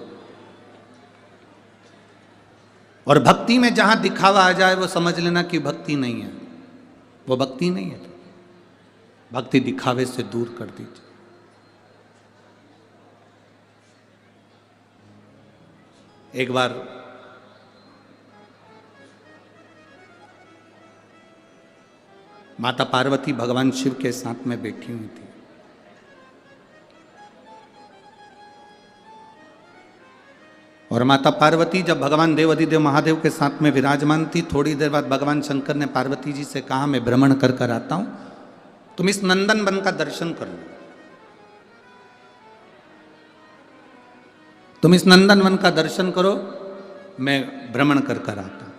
और भक्ति में जहां दिखावा आ जाए वो समझ लेना कि भक्ति नहीं है, वो भक्ति नहीं है। भक्ति दिखावे से दूर कर दीजिए। एक बार माता पार्वती भगवान शिव के साथ में बैठी हुई थी। और माता पार्वती जब भगवान देव अधिदेव महादेव के साथ में विराजमान थी, थोड़ी देर बाद भगवान शंकर ने पार्वती जी से कहा, मैं भ्रमण कर कर आता हूं, तुम इस नंदन वन का दर्शन कर लो, तुम इस नंदन वन का दर्शन करो, मैं भ्रमण कर कर आता हूं।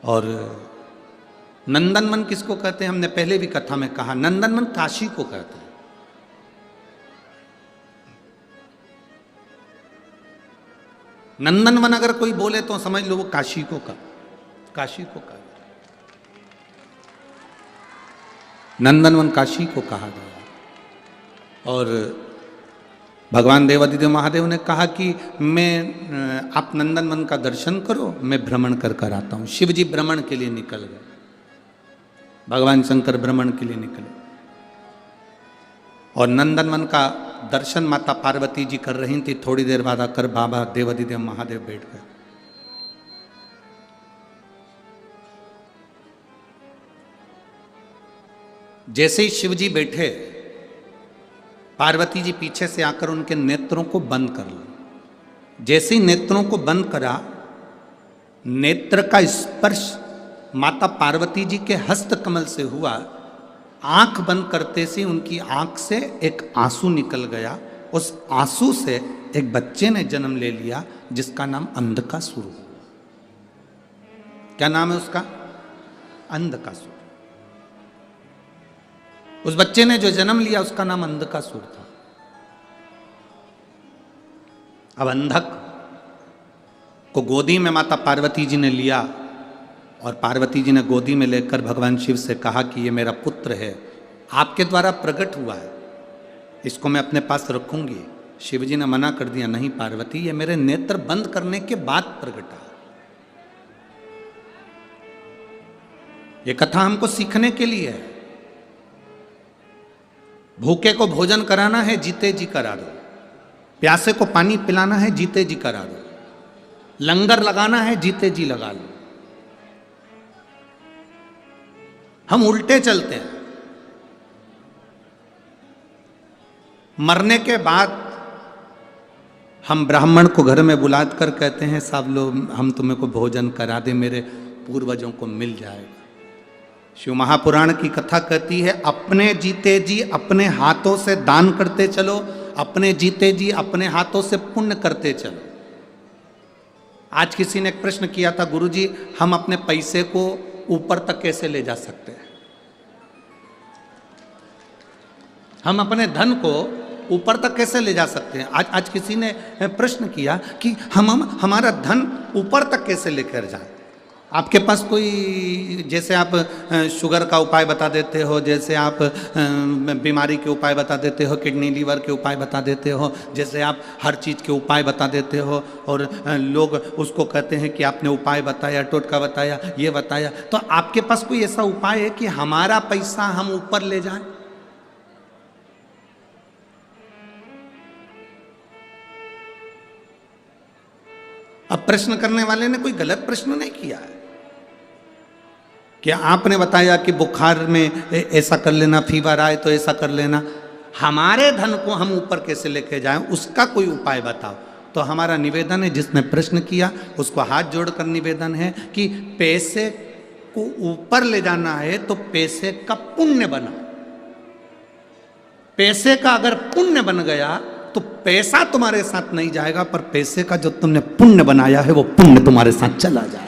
और नंदनवन किसको कहते हैं, हमने पहले भी कथा में कहा, नंदनवन काशी को कहते हैं। नंदनवन अगर कोई बोले तो समझ लो वो काशी को कहा, काशी को कहा, नंदनवन काशी को कहा गया। और भगवान देवाधिदेव महादेव ने कहा कि मैं आप नंदनवन का दर्शन करो, मैं भ्रमण कर कर आता हूं। शिव जी भ्रमण के लिए निकल गए, भगवान शंकर भ्रमण के लिए निकले। और नंदनवन का दर्शन माता पार्वती जी कर रही थी। थोड़ी देर बाद आकर बाबा देवाधिदेव महादेव बैठ गए। जैसे ही शिव जी बैठे, पार्वती जी पीछे से आकर उनके नेत्रों को बंद कर ली। जैसे ही नेत्रों को बंद करा, नेत्र का स्पर्श माता पार्वती जी के हस्त कमल से हुआ। आंख बंद करते से उनकी आंख से एक आंसू निकल गया। उस आंसू से एक बच्चे ने जन्म ले लिया जिसका नाम अंधकासुर। क्या नाम है उसका? अंधकासुर। उस बच्चे ने जो जन्म लिया उसका नाम अंधकासुर था। अब अंधक को गोदी में माता पार्वती जी ने लिया और पार्वती जी ने गोदी में लेकर भगवान शिव से कहा कि ये मेरा पुत्र है, आपके द्वारा प्रकट हुआ है, इसको मैं अपने पास रखूंगी। शिव जी ने मना कर दिया, नहीं पार्वती, ये मेरे नेत्र बंद करने के बाद प्रकटा। ये कथा हमको सीखने के लिए है। भूखे को भोजन कराना है, जीते जी करा दो। प्यासे को पानी पिलाना है, जीते जी करा दो। लंगर लगाना है, जीते जी लगा लो। हम उल्टे चलते हैं। मरने के बाद हम ब्राह्मण को घर में बुलाकर कहते हैं, साहब लो हम तुम्हें को भोजन करा दे, मेरे पूर्वजों को मिल जाएगा। शिव महापुराण की कथा कहती है, अपने जीते जी अपने हाथों से दान करते चलो, अपने जीते जी अपने हाथों से पुण्य करते चलो। आज किसी ने एक प्रश्न किया था, गुरुजी हम अपने पैसे को ऊपर तक कैसे ले जा सकते हैं? हम अपने धन को ऊपर तक कैसे ले जा सकते हैं? आज किसी ने प्रश्न किया कि हम हमारा धन ऊपर तक कैसे लेकर जाएं? आपके पास कोई, जैसे आप शुगर का उपाय बता देते हो, जैसे आप बीमारी के उपाय बता देते हो, किडनी लीवर के उपाय बता देते हो, जैसे आप हर चीज़ के उपाय बता देते हो और लोग उसको कहते हैं कि आपने उपाय बताया, टोटका बताया, ये बताया, तो आपके पास कोई ऐसा उपाय है कि हमारा पैसा हम ऊपर ले जाएं? अब प्रश्न करने वाले ने कोई गलत प्रश्न नहीं किया है। क्या आपने बताया कि बुखार में ऐसा कर लेना, फीवर आए तो ऐसा कर लेना, हमारे धन को हम ऊपर कैसे लेके जाएं, उसका कोई उपाय बताओ। तो हमारा निवेदन है, जिसने प्रश्न किया उसको हाथ जोड़कर निवेदन है कि पैसे को ऊपर ले जाना है तो पैसे का पुण्य बना। पैसे का अगर पुण्य बन गया तो पैसा तुम्हारे साथ नहीं जाएगा, पर पैसे का जो तुमने पुण्य बनाया है वो पुण्य तुम्हारे साथ चला जाएगा।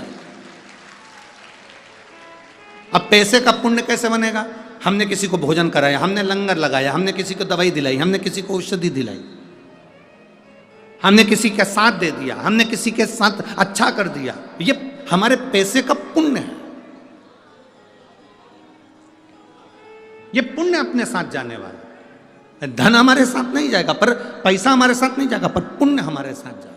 अब पैसे का पुण्य कैसे बनेगा? हमने किसी को भोजन कराया, हमने लंगर लगाया, हमने किसी को दवाई दिलाई, हमने किसी को औषधि दिलाई, हमने किसी के साथ दे दिया, हमने किसी के साथ अच्छा कर दिया, ये हमारे पैसे का पुण्य है। ये पुण्य अपने साथ जाने वाला। धन हमारे साथ नहीं जाएगा, पर पैसा हमारे साथ नहीं जाएगा, पर पुण्य हमारे साथ जाएगा।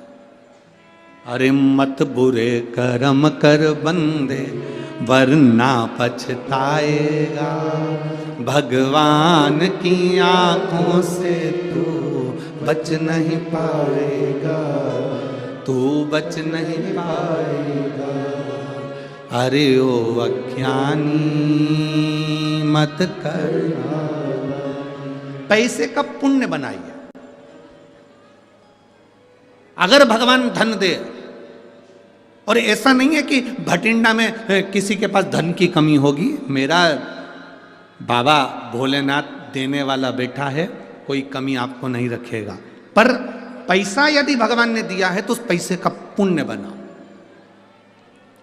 अरे मत बुरे कर्म कर बंदे वरना पछताएगा, भगवान की आंखों से तू बच नहीं पाएगा, तू बच नहीं पाएगा। अरे ओ अज्ञानी मत करना। पैसे का पुण्य बनाइए। अगर भगवान धन दे, और ऐसा नहीं है कि भटिंडा में किसी के पास धन की कमी होगी, मेरा बाबा भोलेनाथ देने वाला बैठा है, कोई कमी आपको नहीं रखेगा। पर पैसा यदि भगवान ने दिया है तो उस पैसे का पुण्य बनाओ।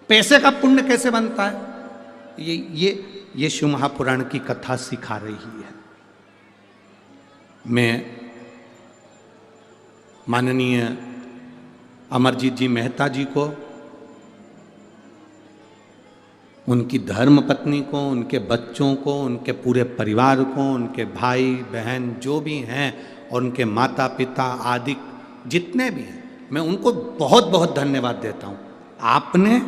पैसे का पुण्य कैसे बनता है? ये शिव महापुराण की कथा सिखा रही है। मैं माननीय अमरजीत जी मेहता जी को, उनकी धर्म पत्नी को, उनके बच्चों को, उनके पूरे परिवार को, उनके भाई बहन जो भी हैं और उनके माता पिता आदि जितने भी हैं, मैं उनको बहुत बहुत धन्यवाद देता हूँ। आपने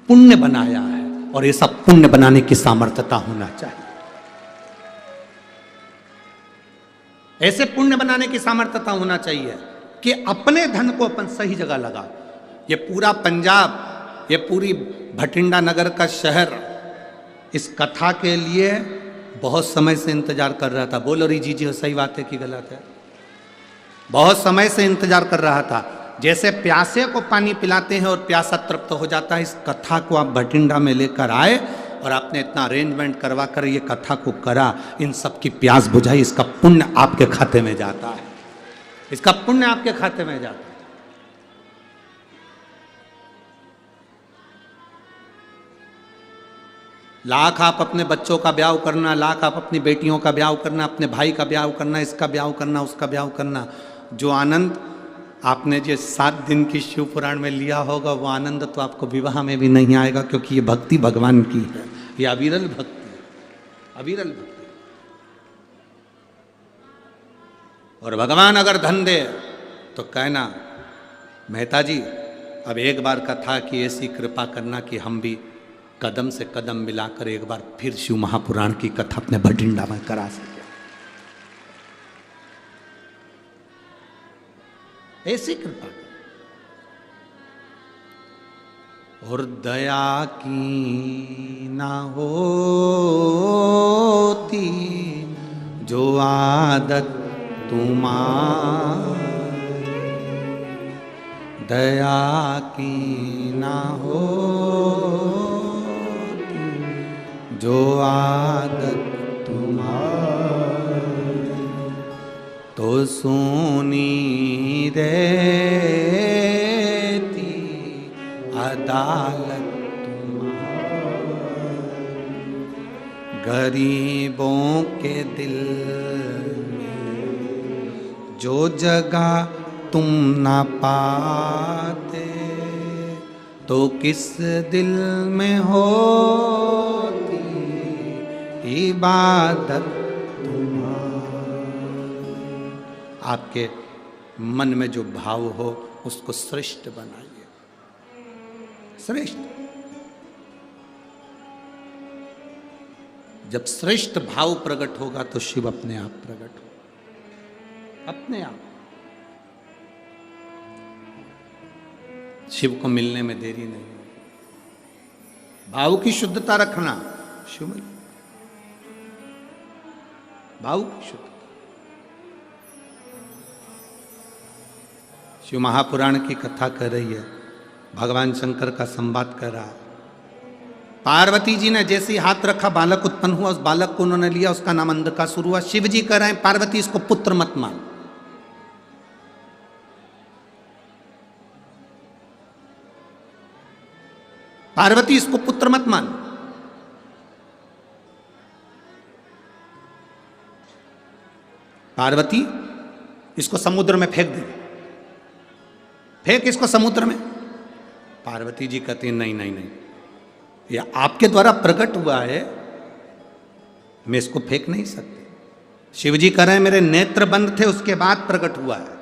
पुण्य बनाया है और ये सब पुण्य बनाने की सामर्थ्यता होना चाहिए। ऐसे पुण्य बनाने की सामर्थ्यता होना चाहिए कि अपने धन को अपन सही जगह लगाओ। ये पूरा पंजाब, ये पूरी भटिंडा नगर का शहर इस कथा के लिए बहुत समय से इंतजार कर रहा था। बोलो री जी सही बात है कि गलत है? बहुत समय से इंतजार कर रहा था। जैसे प्यासे को पानी पिलाते हैं और प्यासा तृप्त हो जाता है, इस कथा को आप भटिंडा में लेकर आए और आपने इतना अरेंजमेंट करवा कर ये कथा को करा, इन सब की प्यास बुझाई, इसका पुण्य आपके खाते में जाता है। इसका पुण्य आपके खाते में जाता है। लाख आप अपने बच्चों का ब्याह करना, लाख आप अपनी बेटियों का ब्याह करना, अपने भाई का ब्याह करना, इसका ब्याह करना, उसका ब्याह करना, जो आनंद आपने जो 7 दिन की शिव पुराण में लिया होगा वो आनंद तो आपको विवाह में भी नहीं आएगा, क्योंकि ये भक्ति भगवान की है, ये अविरल भक्ति है, अविरल भक्ति। और भगवान अगर धन दे तो कहना मेहता जी अब एक बार का था कि ऐसी कृपा करना कि हम भी कदम से कदम मिलाकर एक बार फिर शिव महापुराण की कथा अपने भटिंडा में करा सके। ऐसी कृपा और दया की ना होती जो आदत तुम्हारी, दया की ना होती जो आदत तुम्हारी, तो सुनी रहती अदालत तुम्हारी, गरीबों के दिल जो जगह तुम ना पाते, तो किस दिल में होती इबादत तुम्हारी। आपके मन में जो भाव हो उसको श्रेष्ठ बनाइए, श्रेष्ठ। जब श्रेष्ठ भाव प्रकट होगा तो शिव अपने आप प्रकट होगा, अपने आप। शिव को मिलने में देरी नहीं। भाव की शुद्धता रखना, शिव मिल, भाव की शुद्धता। शिव महापुराण की कथा कर रही है, भगवान शंकर का संवाद कर रहा। पार्वती जी ने जैसे ही हाथ रखा बालक उत्पन्न हुआ, उस बालक को उन्होंने लिया, उसका नाम अंधकासुर हुआ। शिव जी कह रहे हैं पार्वती इसको पुत्र मत मान। पार्वती इसको पुत्र मत मान। पार्वती इसको समुद्र में फेंक दे, फेंक इसको समुद्र में। पार्वती जी कहती नहीं नहीं नहीं, ये आपके द्वारा प्रकट हुआ है, मैं इसको फेंक नहीं सकती। शिव जी कह रहे हैं मेरे नेत्र बंद थे, उसके बाद प्रकट हुआ है।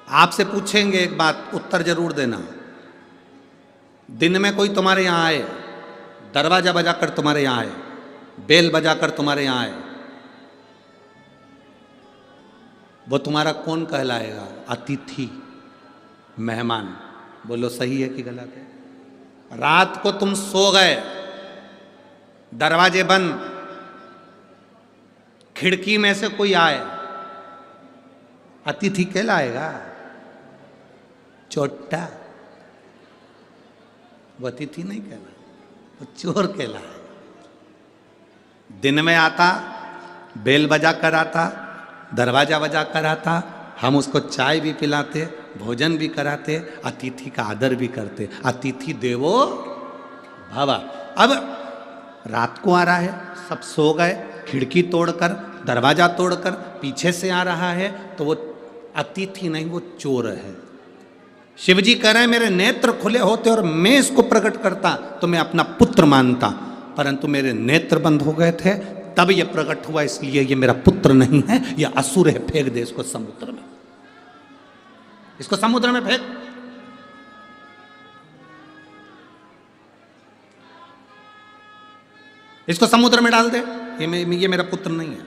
आपसे पूछेंगे एक बात, उत्तर जरूर देना। दिन में कोई तुम्हारे यहां आए, दरवाजा बजाकर तुम्हारे यहां आए, बेल बजाकर तुम्हारे यहां आए, वो तुम्हारा कौन कहलाएगा? अतिथि, मेहमान। बोलो सही है कि गलत है? रात को तुम सो गए, दरवाजे बंद, खिड़की में से कोई आए, अतिथि कहलाएगा? चोट्टा, वो अतिथि नहीं कहला, वो चोर कहलाएगा। दिन में आता, बेल बजा कर आता, दरवाजा बजा कर आता, हम उसको चाय भी पिलाते, भोजन भी कराते, अतिथि का आदर भी करते। अतिथि देवो भव। अब रात को आ रहा है, सब सो गए, खिड़की तोड़कर, दरवाजा तोड़कर पीछे से आ रहा है, तो वो अतिथि नहीं, वो चोर है। शिवजी कह रहे हैं मेरे नेत्र खुले होते और मैं इसको प्रकट करता तो मैं अपना पुत्र मानता, परंतु मेरे नेत्र बंद हो गए थे, तब ये प्रकट हुआ, इसलिए ये मेरा पुत्र नहीं है, ये असुर है। फेंक दे इसको समुद्र में, इसको समुद्र में फेंक। इसको समुद्र में डाल दे, ये मेरा पुत्र नहीं है,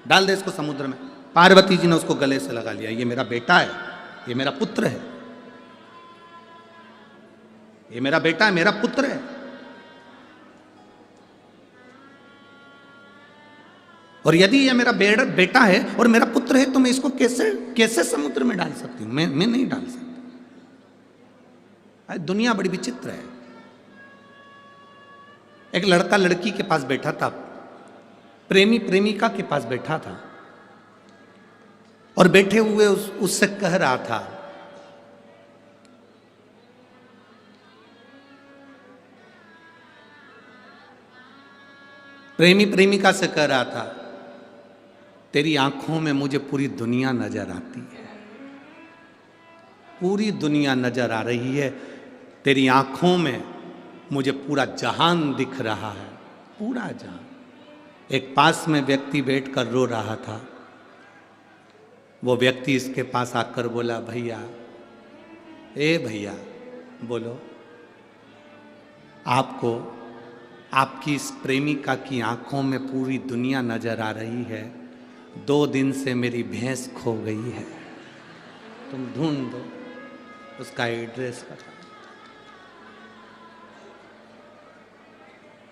डाल दे इसको समुद्र में। पार्वती जी ने उसको गले से लगा लिया, ये मेरा बेटा है, ये मेरा पुत्र है, ये मेरा बेटा है, मेरा पुत्र है। और यदि ये मेरा बेटा है और मेरा पुत्र है, तो मैं इसको कैसे समुद्र में डाल सकती हूं? मैं नहीं डाल सकती। दुनिया बड़ी विचित्र है। एक लड़का लड़की के पास बैठा था, प्रेमी प्रेमिका के पास बैठा था और बैठे हुए उससे कह रहा था, प्रेमी प्रेमिका से कह रहा था, तेरी आंखों में मुझे पूरी दुनिया नजर आती है, पूरी दुनिया नजर आ रही है, तेरी आंखों में मुझे पूरा जहान दिख रहा है, पूरा जहान। एक पास में व्यक्ति बैठकर रो रहा था। वो व्यक्ति इसके पास आकर बोला, भैया, ए भैया, बोलो, आपको आपकी इस प्रेमिका की आंखों में पूरी दुनिया नजर आ रही है, 2 दिन से मेरी भैंस खो गई है, तुम ढूंढ दो उसका एड्रेस बता।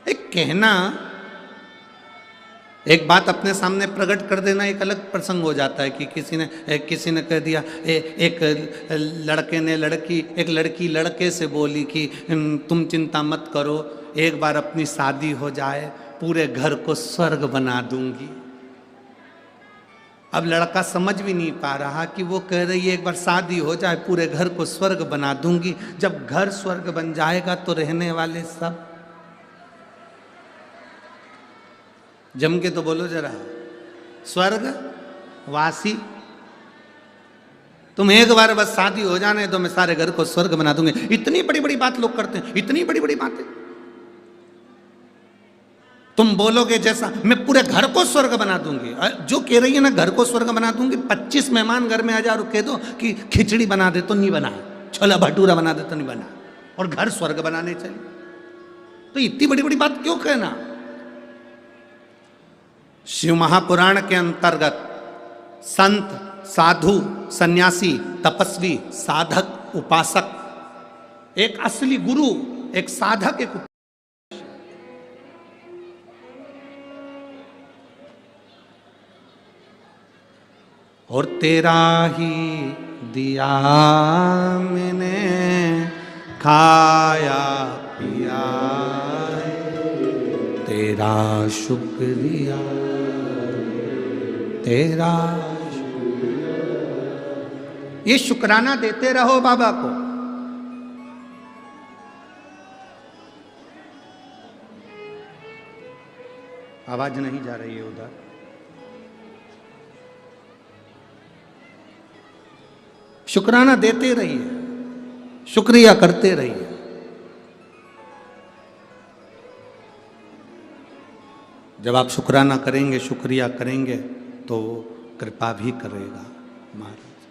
एक कहना, एक बात अपने सामने प्रकट कर देना एक अलग प्रसंग हो जाता है कि किसी ने कह दिया, एक लड़की लड़के से बोली कि तुम चिंता मत करो, एक बार अपनी शादी हो जाए पूरे घर को स्वर्ग बना दूंगी। अब लड़का समझ भी नहीं पा रहा कि वो कह रही है एक बार शादी हो जाए पूरे घर को स्वर्ग बना दूंगी। जब घर स्वर्ग बन जाएगा तो रहने वाले सब, जम के तो बोलो जरा, स्वर्ग वासी। तुम एक बार बस शादी हो जाने तो मैं सारे घर को स्वर्ग बना दूंगी। इतनी बड़ी बड़ी बात लोग करते हैं, इतनी बड़ी बड़ी बातें। तुम बोलोगे जैसा, मैं पूरे घर को स्वर्ग बना दूंगी। जो कह रही है ना घर को स्वर्ग बना दूंगी, 25 मेहमान घर में आ जाओ, कह दो कि खिचड़ी बना दे तो नहीं बना, छोला भटूरा बना दे तो नहीं बना, और घर स्वर्ग बनाने चले। तो इतनी बड़ी बड़ी बात क्यों कहना। शिव महापुराण के अंतर्गत संत, साधु, सन्यासी, तपस्वी, साधक, उपासक, एक असली गुरु, एक साधक, एक और तेरा ही दिया मैंने खाया पिया, तेरा शुक्रिया, तेरा शुक्रिया। ये शुक्राना देते रहो बाबा को। आवाज नहीं जा रही है उधर। शुक्राना देते रहिए, शुक्रिया करते रहिए। जब आप शुक्राना करेंगे, शुक्रिया करेंगे तो कृपा भी करेगा महाराज,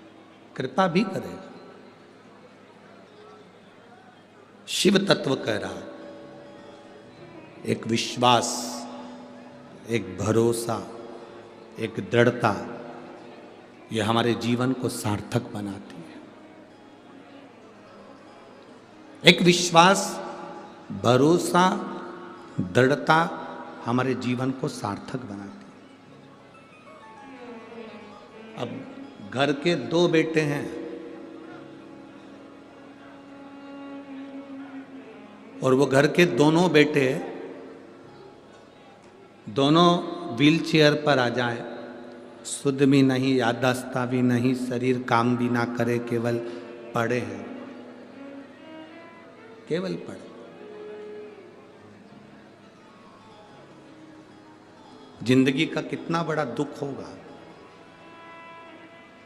कृपा भी करेगा। शिव तत्व कह रहा, एक विश्वास, एक भरोसा, एक दृढ़ता, यह हमारे जीवन को सार्थक बनाती है। एक विश्वास, भरोसा, दृढ़ता हमारे जीवन को सार्थक बनाती है। अब घर के 2 बेटे हैं और वो घर के दोनों बेटे दोनों व्हील चेयर पर आ जाए, शुद्ध भी नहीं, याददाश्त भी नहीं, शरीर काम भी ना करे, केवल पड़े हैं, केवल पड़े। जिंदगी का कितना बड़ा दुख होगा,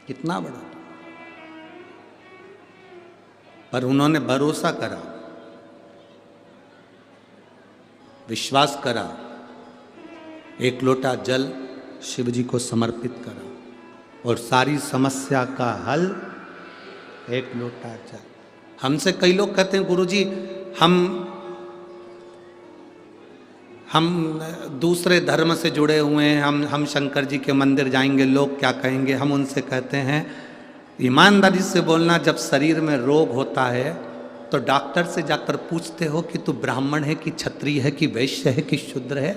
कितना बड़ा दुख। पर उन्होंने भरोसा करा, विश्वास करा, एक लोटा जल शिव जी को समर्पित करा और सारी समस्या का हल एक लोटा जल। हमसे कई लोग कहते हैं गुरुजी हम दूसरे धर्म से जुड़े हुए हैं, हम शंकर जी के मंदिर जाएंगे, लोग क्या कहेंगे। हम उनसे कहते हैं ईमानदारी से बोलना, जब शरीर में रोग होता है तो डॉक्टर से जाकर पूछते हो कि तू ब्राह्मण है कि क्षत्रिय है कि वैश्य है कि शूद्र है।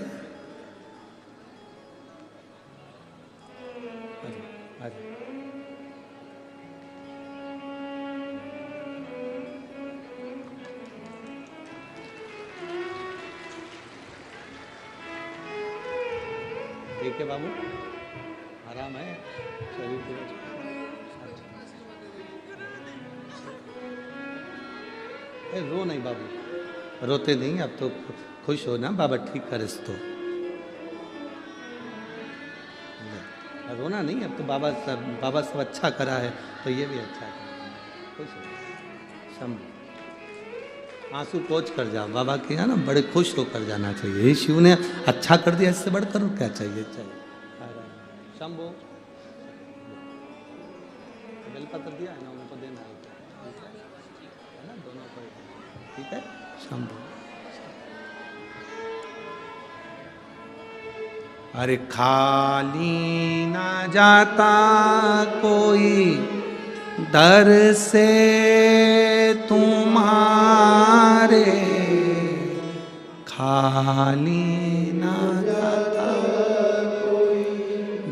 ठीक है बाबू, आराम है, शरीर पूरा। रो नहीं बाबू, रोते नहीं, अब तो खुश हो ना, बाबा ठीक कर इसको। रोना नहीं, अब तो बाबा सब अच्छा करा है तो ये भी अच्छा करा, खुश हो। शंभु, आंसू पोंछ कर जाओ, बाबा के यहाँ ना बड़े खुश होकर जाना चाहिए। शिव ने अच्छा कर दिया, इससे बढ़कर क्या चाहिए। शंभु, बेलपत्र दिया है ना, उनको देना है ना, दोनों को, ठीक है। शंभु, अरे खाली ना जाता कोई दर से तुम्हारे, खाली ना जाता कोई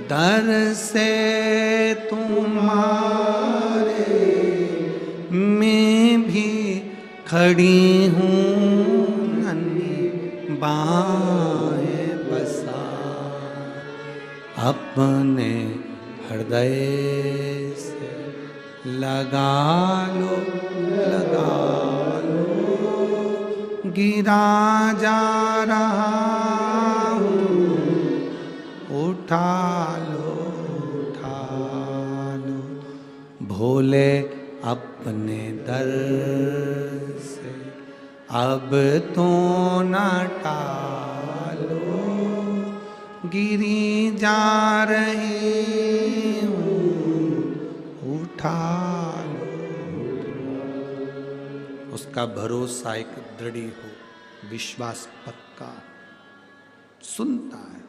दर से तुम्हारे, मैं भी खड़ी हूँ नन्ही बाहें बसा, अपने हृदय से लगा लो, लगा लो, गिरा जा रहा हूँ, उठा लो, उठा लो, भोले अपने दर से अब तो न टालो, गिरी जा रही हूँ, उठा लो। उसका भरोसा एक दृढ़ हो, विश्वास पक्का, सुनता है।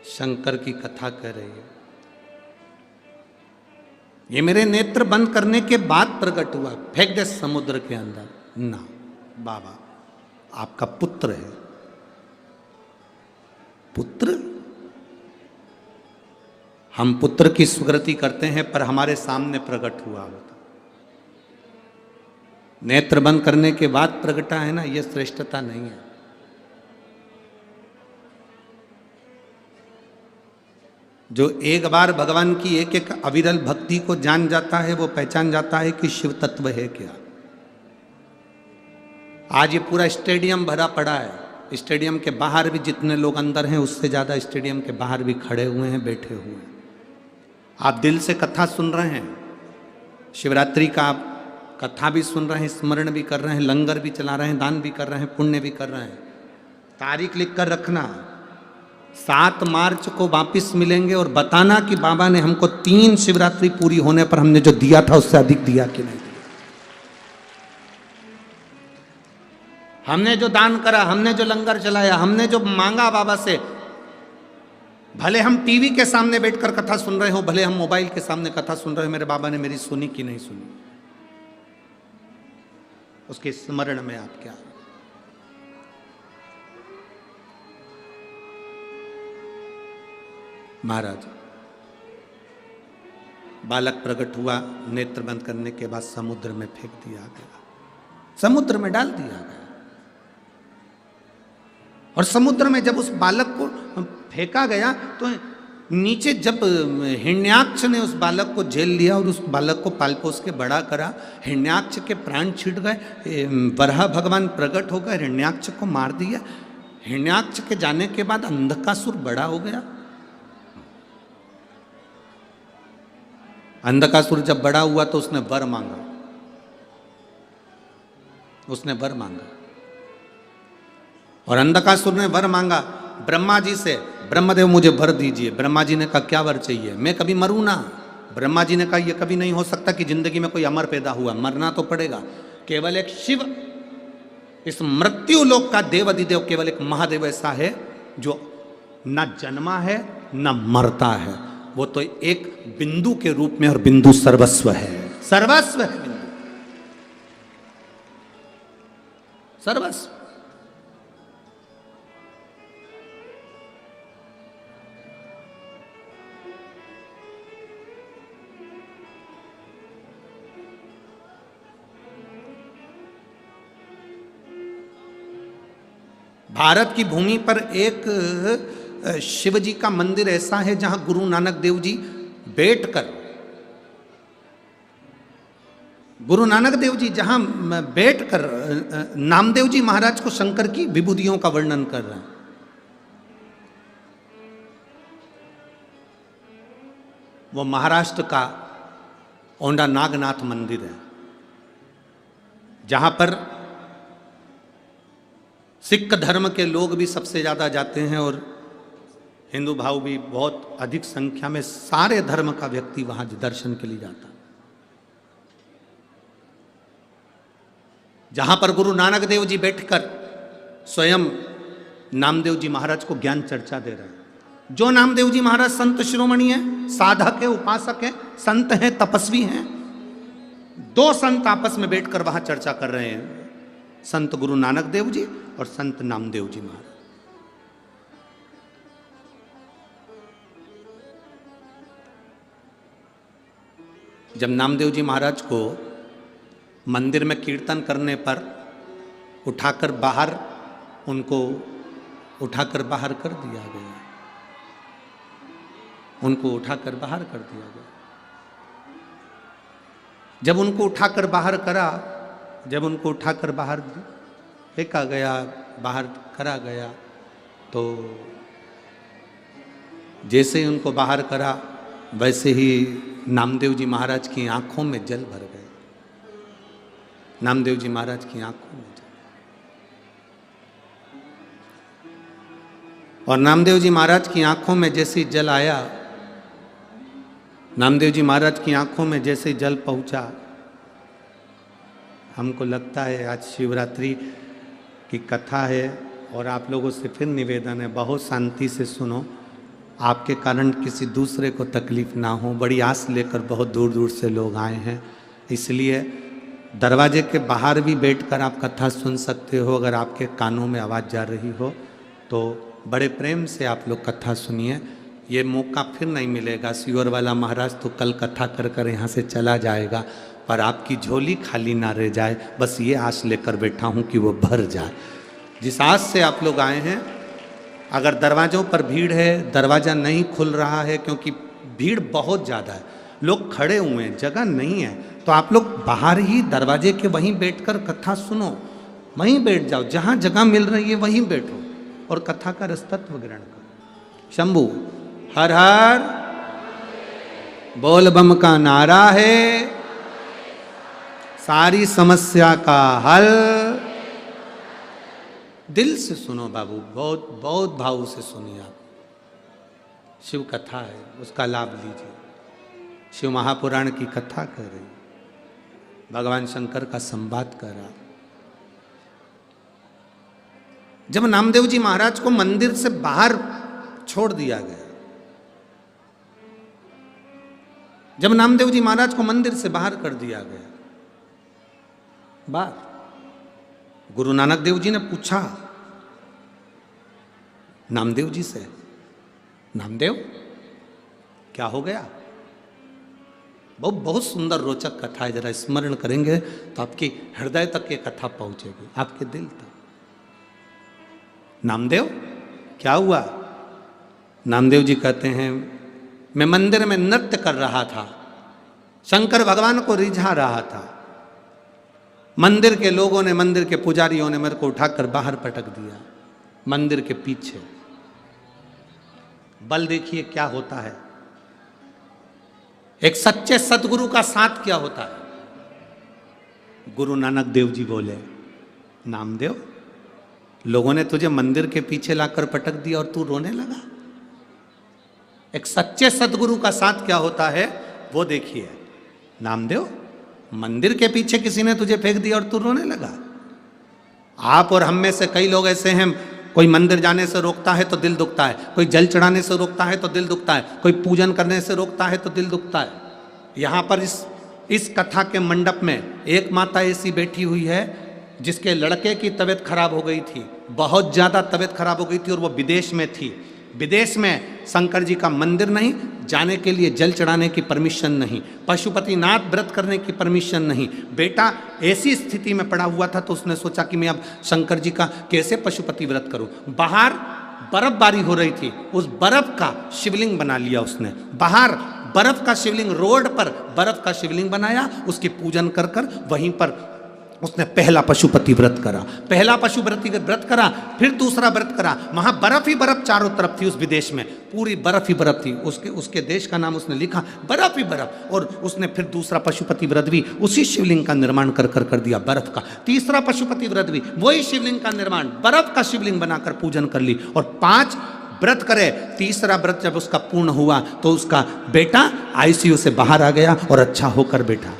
शंकर की कथा कर रही है, ये मेरे नेत्र बंद करने के बाद प्रकट हुआ, फेंक दे समुद्र के अंदर ना। बाबा आपका पुत्र है, पुत्र, हम पुत्र की स्वीकृति करते हैं पर हमारे सामने प्रकट हुआ होता। नेत्र बंद करने के बाद प्रकटा है ना, यह श्रेष्ठता नहीं है। जो एक बार भगवान की एक एक अविरल भक्ति को जान जाता है, वो पहचान जाता है कि शिव तत्व है क्या। आज ये पूरा स्टेडियम भरा पड़ा है, स्टेडियम के बाहर भी जितने लोग अंदर हैं उससे ज्यादा स्टेडियम के बाहर भी खड़े हुए हैं, बैठे हुए हैं। आप दिल से कथा सुन रहे हैं, शिवरात्रि का आप कथा भी सुन रहे हैं, स्मरण भी कर रहे हैं, लंगर भी चला रहे हैं, दान भी कर रहे हैं, पुण्य भी कर रहे हैं। तारीख लिख कर रखना, 7 मार्च को वापिस मिलेंगे और बताना कि बाबा ने हमको 3 शिवरात्रि पूरी होने पर हमने जो दिया था उससे अधिक दिया कि नहीं दिया। हमने जो दान करा, हमने जो लंगर चलाया, हमने जो मांगा बाबा से, भले हम टीवी के सामने बैठकर कथा सुन रहे हो, भले हम मोबाइल के सामने कथा सुन रहे हो, मेरे बाबा ने मेरी सुनी कि नहीं सुनी, उसके स्मरण में आप क्या। महाराज, बालक प्रकट हुआ, नेत्र बंद करने के बाद समुद्र में फेंक दिया गया, समुद्र में डाल दिया गया। और समुद्र में जब उस बालक को फेंका गया तो नीचे जब हिरण्याक्ष ने उस बालक को झेल लिया और उस बालक को पाल पोस के बड़ा करा, हिरण्याक्ष के प्राण छिड़ गए, वराह भगवान प्रकट हो गए, हिरण्याक्ष को मार दिया। हिरण्याक्ष के जाने के बाद अंधकासुर बड़ा हो गया। अंधकासुर जब बड़ा हुआ तो उसने वर मांगा, उसने वर मांगा। और अंधकासुर ने वर मांगा ब्रह्मा जी से, ब्रह्मदेव मुझे वर दीजिए। ब्रह्मा जी ने कहा क्या वर चाहिए, मैं कभी मरूं ना। ब्रह्मा जी ने कहा यह कभी नहीं हो सकता कि जिंदगी में कोई अमर पैदा हुआ, मरना तो पड़ेगा। केवल एक शिव, इस मृत्यु लोक का देव अधिदेव केवल एक महादेव ऐसा है जो न जन्मा है न मरता है, वो तो एक बिंदु के रूप में, और बिंदु सर्वस्व है, सर्वस्व है बिंदु, सर्वस्व। भारत की भूमि पर एक शिव जी का मंदिर ऐसा है जहां गुरु नानक देव जी बैठकर, गुरु नानक देव जी जहां बैठकर नामदेव जी महाराज को शंकर की विभूतियों का वर्णन कर रहे हैं। वो महाराष्ट्र का औंधा नागनाथ मंदिर है, जहां पर सिख धर्म के लोग भी सबसे ज्यादा जाते हैं और हिंदू भाव भी बहुत अधिक संख्या में, सारे धर्म का व्यक्ति वहां दर्शन के लिए जाता है। जहां पर गुरु नानक देव जी बैठकर स्वयं नामदेव जी महाराज को ज्ञान चर्चा दे रहे हैं। जो नामदेव जी महाराज संत शिरोमणि है, साधक है, उपासक है, संत हैं, तपस्वी हैं, दो संत आपस में बैठकर वहां चर्चा कर रहे हैं, संत गुरु नानक देव जी और संत नामदेव जी महाराज। जब नामदेव जी महाराज को मंदिर में कीर्तन करने पर उठाकर बाहर, उनको उठाकर बाहर कर दिया गया, उनको उठाकर बाहर कर दिया गया। जब उनको उठाकर बाहर करा, जब उनको उठाकर बाहर फेंका गया, बाहर करा गया, तो जैसे ही उनको बाहर करा वैसे ही नामदेव जी महाराज की आंखों में जल भर गए। नामदेव जी महाराज की आंखों में जल, और नामदेव जी महाराज की आंखों में जैसे जल आया, नामदेव जी महाराज की आंखों में जैसे जल पहुंचा, हमको लगता है आज शिवरात्रि की कथा है और आप लोगों से फिर निवेदन है, बहुत शांति से सुनो, आपके कारण किसी दूसरे को तकलीफ ना हो। बड़ी आस लेकर बहुत दूर दूर से लोग आए हैं, इसलिए दरवाजे के बाहर भी बैठकर आप कथा सुन सकते हो। अगर आपके कानों में आवाज़ जा रही हो तो बड़े प्रेम से आप लोग कथा सुनिए। ये मौका फिर नहीं मिलेगा। सीवर वाला महाराज तो कल कथा कर कर यहाँ से चला जाएगा, पर आपकी झोली खाली ना रह जाए, बस ये आस लेकर बैठा हूँ कि वो भर जाए। जिस आस से आप लोग आए हैं, अगर दरवाज़ों पर भीड़ है, दरवाज़ा नहीं खुल रहा है क्योंकि भीड़ बहुत ज़्यादा है, लोग खड़े हुए हैं, जगह नहीं है, तो आप लोग बाहर ही दरवाजे के वहीं बैठकर कथा सुनो, वहीं बैठ जाओ, जहाँ जगह मिल रही है वहीं बैठो और कथा का रसतत्व ग्रहण करो। शंभू हर हर बोल बम का नारा है, सारी समस्या का हल। दिल से सुनो बाबू, बहुत बहुत भाव से सुनिए आप। शिव कथा है, उसका लाभ लीजिए। शिव महापुराण की कथा कर रही, भगवान शंकर का संवाद कर रहा। जब नामदेव जी महाराज को मंदिर से बाहर छोड़ दिया गया, जब नामदेव जी महाराज को मंदिर से बाहर कर दिया गया, बाहर गुरु नानक देव जी ने पूछा नामदेव जी से, नामदेव क्या हो गया? बहुत बहुत सुंदर रोचक कथा है, जरा स्मरण करेंगे तो आपकी हृदय तक ये कथा पहुंचेगी, आपके दिल तक। नामदेव क्या हुआ? नामदेव जी कहते हैं, मैं मंदिर में नृत्य कर रहा था, शंकर भगवान को रिझा रहा था, मंदिर के लोगों ने, मंदिर के पुजारियों ने मेरे को उठाकर बाहर पटक दिया, मंदिर के पीछे। बल देखिए क्या होता है, एक सच्चे सदगुरु का साथ क्या होता है। गुरु नानक देव जी बोले, नामदेव लोगों ने तुझे मंदिर के पीछे लाकर पटक दिया और तू रोने लगा। एक सच्चे सदगुरु का साथ क्या होता है वो देखिए। नामदेव मंदिर के पीछे किसी ने तुझे फेंक दिया और तू रोने लगा। आप और हम में से कई लोग ऐसे हैं, कोई मंदिर जाने से रोकता है तो दिल दुखता है, कोई जल चढ़ाने से रोकता है तो दिल दुखता है, कोई पूजन करने से रोकता है तो दिल दुखता है। यहाँ पर इस कथा के मंडप में एक माता ऐसी बैठी हुई है जिसके लड़के की तबीयत खराब हो गई थी, बहुत ज़्यादा तबीयत खराब हो गई थी और वो विदेश में थी। विदेश में शंकर जी का मंदिर नहीं, जाने के लिए जल चढ़ाने की परमिशन नहीं, पशुपतिनाथ व्रत करने की परमिशन नहीं। बेटा ऐसी स्थिति में पड़ा हुआ था तो उसने सोचा कि मैं अब शंकर जी का कैसे पशुपति व्रत करूं। बाहर बर्फबारी हो रही थी, उस बर्फ का शिवलिंग बना लिया उसने। बाहर बर्फ का शिवलिंग, रोड पर बर्फ का शिवलिंग बनाया, उसकी पूजन कर कर वहीं पर उसने पहला पशुपति व्रत करा। पहला पशुपति व्रत करा, फिर दूसरा व्रत करा। वहां बर्फ ही बर्फ चारों तरफ थी, उस विदेश में पूरी बर्फ ही बर्फ थी। उसके देश का नाम उसने लिखा, बर्फ ही बर्फ। और उसने फिर दूसरा पशुपति व्रत भी उसी शिवलिंग का निर्माण कर दिया, बर्फ का। तीसरा पशुपति व्रत भी वही शिवलिंग का निर्माण, बर्फ का शिवलिंग बनाकर पूजन कर ली। और 5 व्रत करे। तीसरा व्रत जब उसका पूर्ण हुआ तो उसका बेटा आईसीयू से बाहर आ गया और अच्छा होकर बैठा।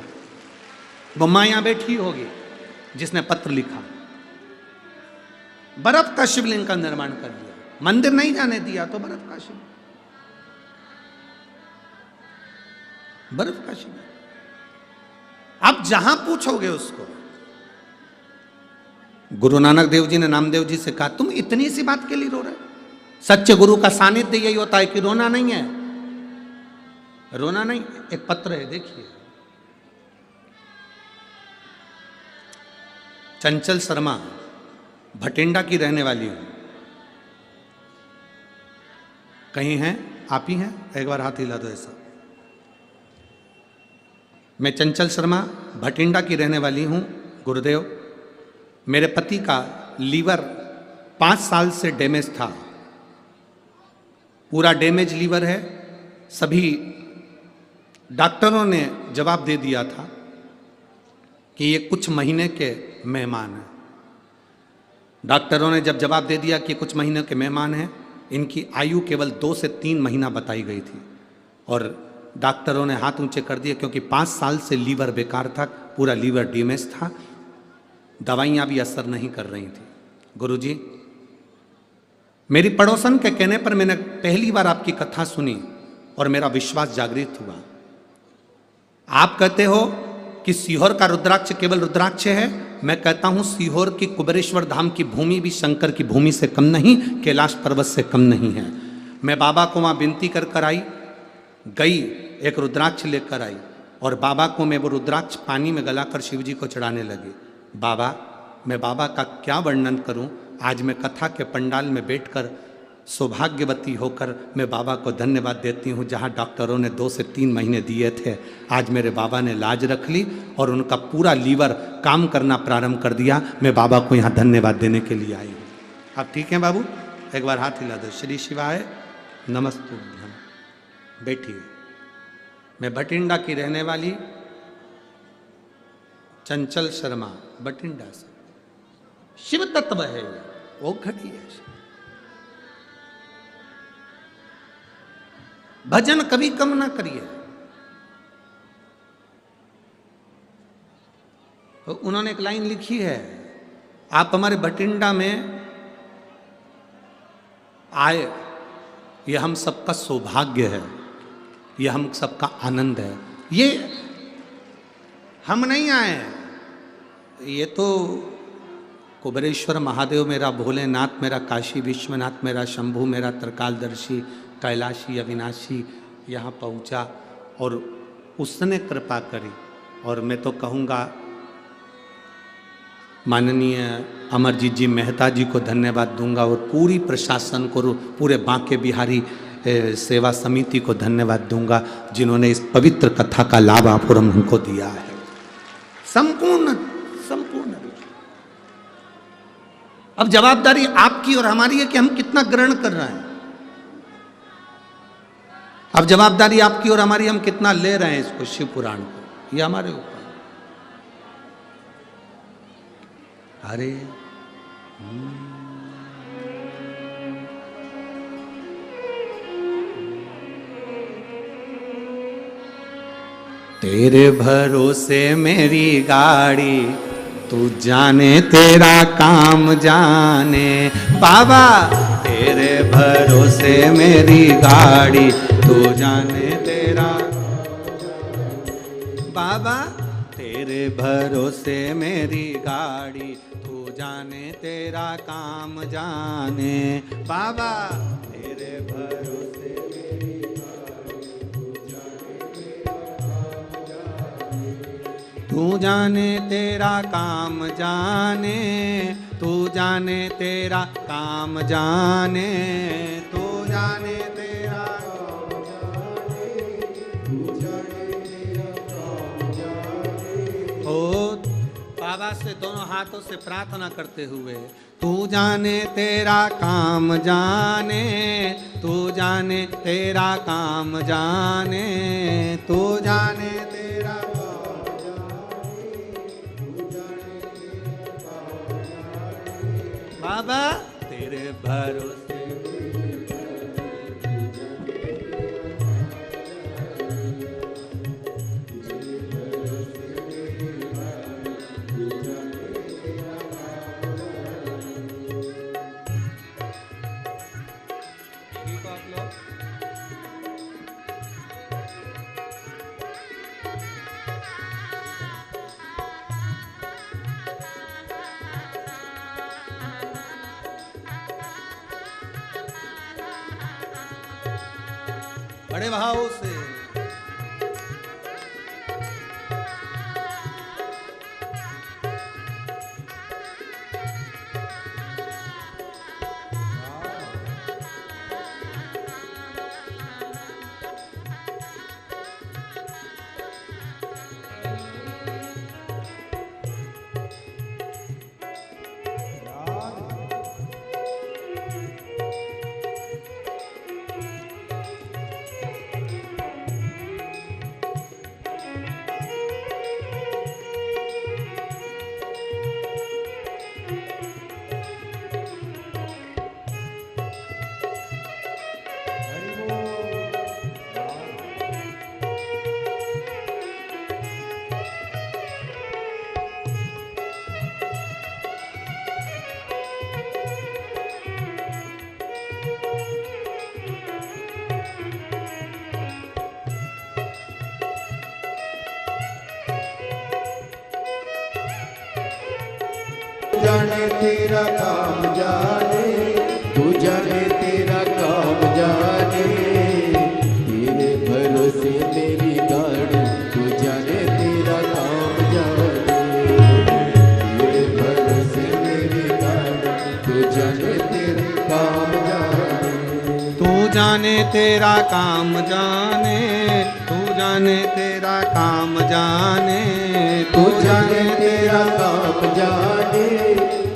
वो माँ यहां बैठी होगी जिसने पत्र लिखा, बर्फ का शिवलिंग का निर्माण कर दिया, मंदिर नहीं जाने दिया तो बर्फ का शिवलिंग, बर्फ का शिवलिंग। अब जहां पूछोगे उसको, गुरु नानक देव जी ने नामदेव जी से कहा, तुम इतनी सी बात के लिए रो रहे? सच्चे गुरु का सानिध्य यही होता है कि रोना नहीं है, रोना नहीं। एक पत्र है, देखिए, चंचल शर्मा, भटिंडा की रहने वाली हूं। कहीं हैं? आप ही हैं? एक बार हाथ हिला दो ऐसा। मैं चंचल शर्मा, भटिंडा की रहने वाली हूं। गुरुदेव, मेरे पति का लीवर 5 साल से डैमेज था, पूरा डैमेज लीवर है। सभी डॉक्टरों ने जवाब दे दिया था कि ये कुछ महीने के मेहमान हैं। डॉक्टरों ने जब जवाब दे दिया कि कुछ महीने के मेहमान हैं, इनकी आयु केवल 2 से 3 महीना बताई गई थी। और डॉक्टरों ने हाथ ऊंचे कर दिए क्योंकि 5 साल से लीवर बेकार था, पूरा लीवर डैमेज था, दवाइयाँ भी असर नहीं कर रही थी। गुरुजी, मेरी पड़ोसन के कहने पर मैंने पहली बार आपकी कथा सुनी और मेरा विश्वास जागृत हुआ। आप कहते हो कि सीहोर का रुद्राक्ष केवल रुद्राक्ष है, मैं कहता हूं सीहोर की कुबेरेश्वर धाम की भूमि भी शंकर की भूमि से कम नहीं, कैलाश पर्वत से कम नहीं है। मैं बाबा को वहां विनती कर कर आई, गई, एक रुद्राक्ष लेकर आई और बाबा को मैं वो रुद्राक्ष पानी में गलाकर शिव जी को चढ़ाने लगी। बाबा, मैं बाबा का क्या वर्णन करूं। आज मैं कथा के पंडाल में बैठकर सौभाग्यवती होकर मैं बाबा को धन्यवाद देती हूँ। जहाँ डॉक्टरों ने 2 से 3 महीने दिए थे, आज मेरे बाबा ने लाज रख ली और उनका पूरा लीवर काम करना प्रारंभ कर दिया। मैं बाबा को यहाँ धन्यवाद देने के लिए आई हूँ। आप ठीक हैं बाबू? एक बार हाथ हिला दो। श्री शिवाय नमस्तुभ्यम। बैठिए। मैं भटिंडा की रहने वाली चंचल शर्मा, भटिंडा से। शिव तत्व है, वो घटी है। भजन कभी कम ना करिए। तो उन्होंने एक लाइन लिखी है, आप हमारे भटिंडा में आए, ये हम सबका सौभाग्य है, ये हम सबका आनंद है। ये हम नहीं आए, ये तो कुबेरेश्वर महादेव मेरा, भोलेनाथ मेरा, काशी विश्वनाथ मेरा, शंभू मेरा, त्रिकालदर्शी, कैलाशी, अविनाशी यहाँ पहुँचा और उसने कृपा करी। और मैं तो कहूँगा माननीय अमरजीत जी मेहता जी को धन्यवाद दूंगा और पूरी प्रशासन को, पूरे बांके बिहारी सेवा समिति को धन्यवाद दूंगा जिन्होंने इस पवित्र कथा का लाभ आप और हमको दिया है। संपूर्ण अब जवाबदारी आपकी और हमारी है कि हम कितना ग्रहण कर रहे हैं। अब जवाबदारी आपकी और हमारी, हम कितना ले रहे हैं इसको, शिव पुराण को, ये हमारे ऊपर। हरे तेरे भरोसे मेरी गाड़ी, तू जाने तेरा काम जाने। बाबा तेरे भरोसे मेरी गाड़ी, तू जाने तेरा। बाबा तेरे भरोसे मेरी गाड़ी, तू जाने तेरा काम जाने। बाबा तेरे तू जाने तेरा काम जाने, तू जाने तेरा काम जाने, तू जाने तेरा काम जाने, तू जाने तेरा काम जाने। ओ बाबा से दोनों हाथों से प्रार्थना करते हुए, तू जाने तेरा काम जाने, तू जाने तेरा काम जाने, तू जाने तेरा काम जाने, तू जाने तेरा काम जाने। बाबा तेरे भरोसे बड़े भाव से जाने तेरा काम जाने, तू जाने तेरा काम जाने, तेरे भरोसे मेरी गाड़ी, तू जाने तेरा काम जाने, तेरे भरोसे मेरी गाड़ी, तू जाने तेरा काम जाने, तू जाने तेरा काम जाने, तू जाने तेरा काम जाने, तू जाने तेरा काम जाने,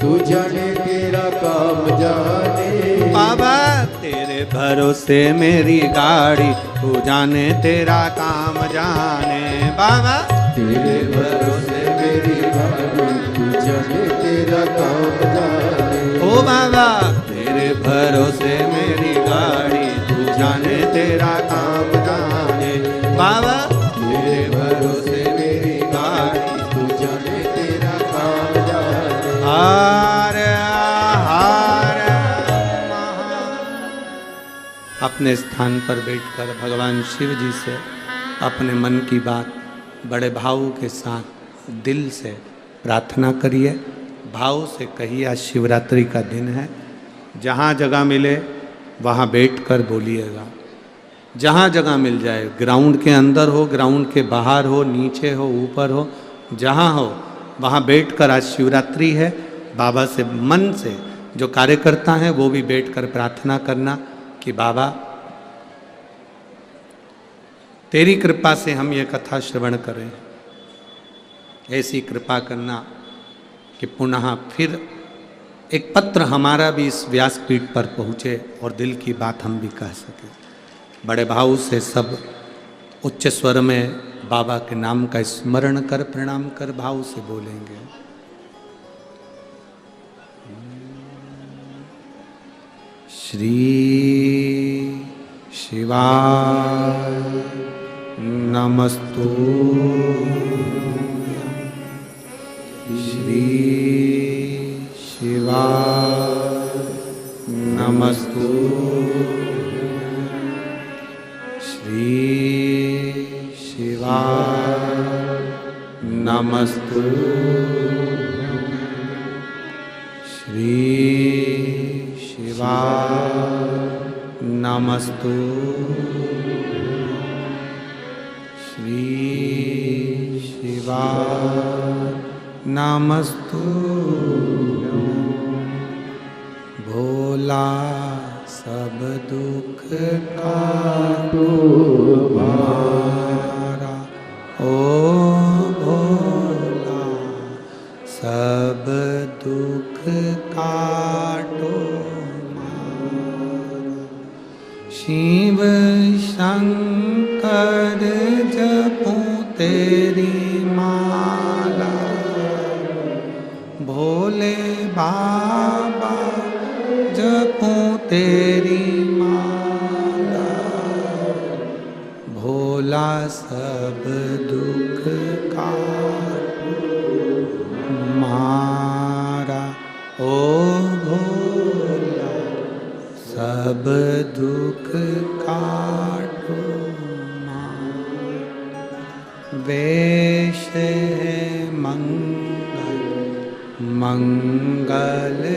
तू जाने तेरा काम जाने। बाबा तेरे भरोसे मेरी गाड़ी, तू जाने तेरा काम जाने। बाबा तेरे भरोसे मेरी गाड़ी, तू जाने तेरा काम जाने। ओ बाबा तेरे भरोसे मेरी गाड़ी, तू जाने तेरा काम जाने। बाबा तेरे भरोसे मेरी गाड़ी, तू जाने तेरा काम जाने। हार हार अपने स्थान पर बैठकर भगवान शिव जी से अपने मन की बात बड़े भाव के साथ दिल से प्रार्थना करिए, भाव से कहिए। आज शिवरात्रि का दिन है, जहाँ जगह मिले वहाँ बैठकर बोलिएगा, जहाँ जगह मिल जाए, ग्राउंड के अंदर हो, ग्राउंड के बाहर हो, नीचे हो, ऊपर हो, जहाँ हो वहाँ बैठकर, आज शिवरात्रि है, बाबा से मन से जो कार्यकर्ता हैं वो भी बैठकर प्रार्थना करना कि बाबा तेरी कृपा से हम ये कथा श्रवण करें, ऐसी कृपा करना कि पुनः फिर एक पत्र हमारा भी इस व्यासपीठ पर पहुँचे और दिल की बात हम भी कह सकें। बड़े भाव से सब उच्च स्वर में बाबा के नाम का स्मरण कर, प्रणाम कर, भाव से बोलेंगे। श्री शिवाय नमस्तु, श्री शिवाय नमस्तु, श्री शिवाय नमस्तु, श्री शिवाय नमस्तु, श्री शिवा नमस्तुभ्यं भोला सब दुख काटो हमारा। ओ भोला सब दुख काटो हमारा। शिव शंकर जपूं तेरी माला, भोले बाबा जपूं तेरी माला। भोला सब दुख काटो हमारा। ओ भोला सब दुख काटो हमारा। वेश है मंगल मंगलकारी,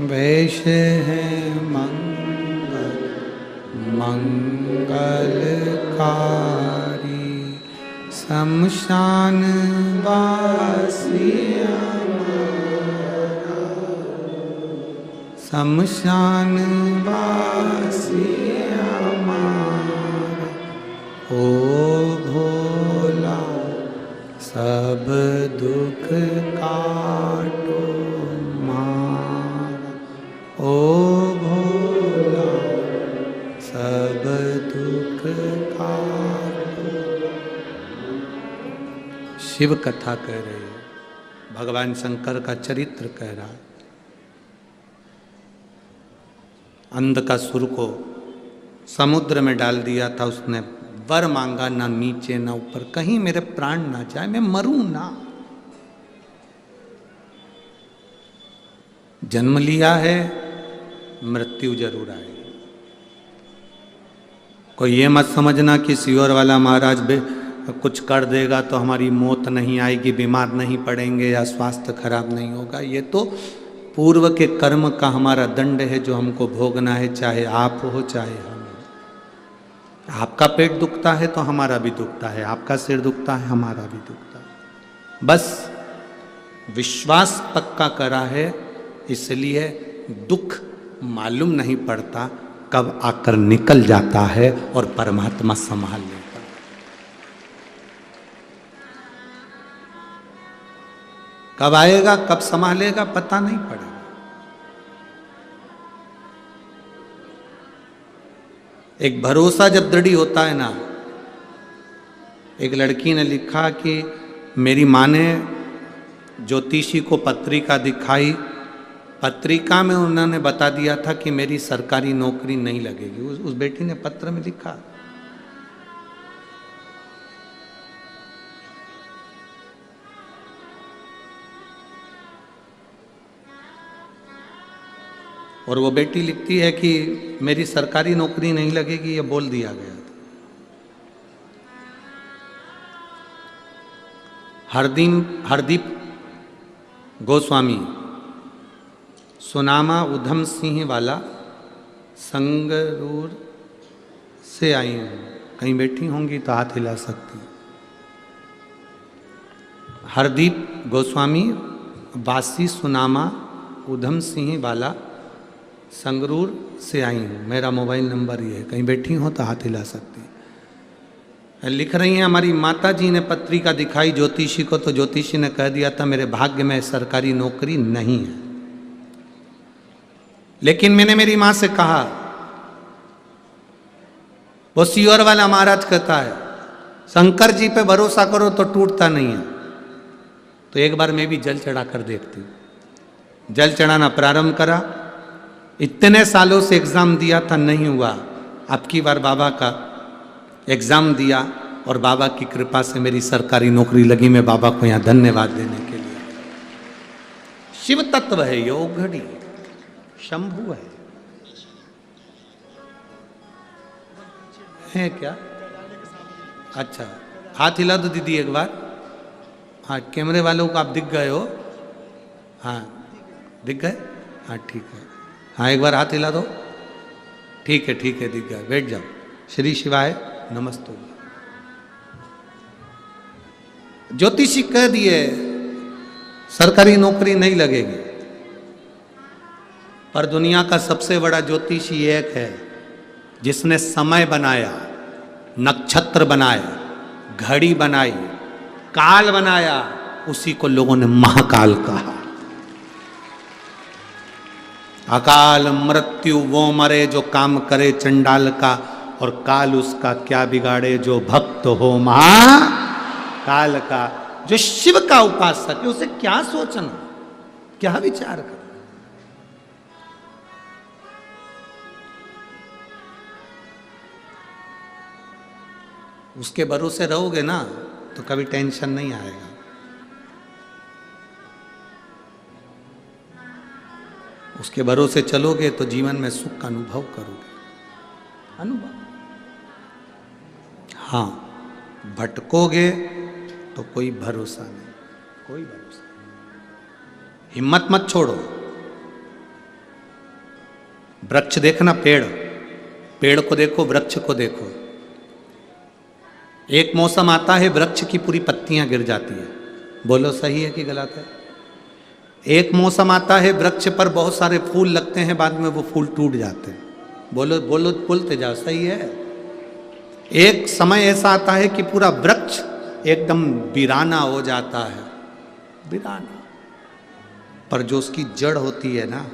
वेश है मंगल मंगलकारी। शमशान वासी हमारा, शमशान वासी हमारा। ओ भोला सब दुख काटो हमारा। ओ भोला सब दुख काटो। शिव कथा कह रहे हैं, भगवान शंकर का चरित्र कह रहा। अंधकासुर को समुद्र में डाल दिया था, उसने वर मांगा, ना नीचे ना ऊपर, कहीं मेरे प्राण ना जाए, मैं मरूं ना। जन्म लिया है, मृत्यु जरूर आएगी। कोई ये मत समझना कि सियोर वाला महाराज कुछ कर देगा तो हमारी मौत नहीं आएगी, बीमार नहीं पड़ेंगे या स्वास्थ्य खराब नहीं होगा। ये तो पूर्व के कर्म का हमारा दंड है जो हमको भोगना है, चाहे आप हो चाहे हम। आपका पेट दुखता है तो हमारा भी दुखता है, आपका सिर दुखता है हमारा भी दुखता है। बस विश्वास पक्का करा है, इसलिए दुख मालूम नहीं पड़ता, कब आकर निकल जाता है और परमात्मा संभाल लेता। कब आएगा कब संभालेगा पता नहीं पड़ेगा। एक भरोसा जब दृढ़ होता है ना। एक लड़की ने लिखा कि मेरी माँ ने ज्योतिषी को पत्रिका दिखाई, पत्रिका में उन्होंने बता दिया था कि मेरी सरकारी नौकरी नहीं लगेगी। उस बेटी ने पत्र में लिखा। और वो बेटी लिखती है कि मेरी सरकारी नौकरी नहीं लगेगी, ये बोल दिया गया था। हरदीप गोस्वामी, सुनामा उधम सिंह वाला, संगरूर से आई हूँ। कहीं बैठी होंगी तो हाथ हिला सकती। हरदीप गोस्वामी, वासी सुनामा उधम सिंह वाला, संगरूर से आई हूँ। मेरा मोबाइल नंबर ये है, कहीं बैठी हो तो हाथ हिला सकती। लिख रही हैं, हमारी माता जी ने पत्रिका दिखाई ज्योतिषी को, तो ज्योतिषी ने कह दिया था मेरे भाग्य में सरकारी नौकरी नहीं है। लेकिन मैंने मेरी माँ से कहा, वो सियोर वाला महाराज कहता है शंकर जी पे भरोसा करो तो टूटता नहीं है। तो एक बार मैं भी जल चढ़ा कर देखती हूँ। जल चढ़ाना प्रारंभ करा, इतने सालों से एग्जाम दिया था, नहीं हुआ। अब की बार बाबा का एग्जाम दिया और बाबा की कृपा से मेरी सरकारी नौकरी लगी। मैं बाबा को यहाँ धन्यवाद देने के लिए। शिव तत्व है, योग घड़ी शंभु है क्या? अच्छा, हाथ हिला दो दीदी एक बार। हाँ, कैमरे वालों को आप दिख गए हो? हाँ दिख गए? हाँ ठीक है। हाँ एक बार हाथ हिला दो। ठीक है दिख गए। बैठ जाओ। श्री शिवाय। नमस्ते। ज्योतिषी कह दिए सरकारी नौकरी नहीं लगेगी, पर दुनिया का सबसे बड़ा ज्योतिषी एक है जिसने समय बनाया, नक्षत्र बनाया, घड़ी बनाई, काल बनाया, उसी को लोगों ने महाकाल कहा। अकाल मृत्यु वो मरे जो काम करे चंडाल का, और काल उसका क्या बिगाड़े जो भक्त हो महाकाल का। जो शिव का उपासक है उसे क्या सोचना, क्या विचार कर। उसके भरोसे रहोगे ना तो कभी टेंशन नहीं आएगा। उसके भरोसे चलोगे तो जीवन में सुख का अनुभव करोगे। अनुभव, हाँ, भटकोगे तो कोई भरोसा नहीं, कोई भरोसा नहीं। हिम्मत मत छोड़ो। वृक्ष देखना, पेड़ को देखो, वृक्ष को देखो। एक मौसम आता है वृक्ष की पूरी पत्तियां गिर जाती है, बोलो सही है कि गलत है? एक मौसम आता है वृक्ष पर बहुत सारे फूल लगते हैं, बाद में वो फूल टूट जाते हैं, बोलो बोलो, बोलते जाओ, सही है? एक समय ऐसा आता है कि पूरा वृक्ष एकदम वीराना हो जाता है, वीराना। पर जो उसकी जड़ होती है ना,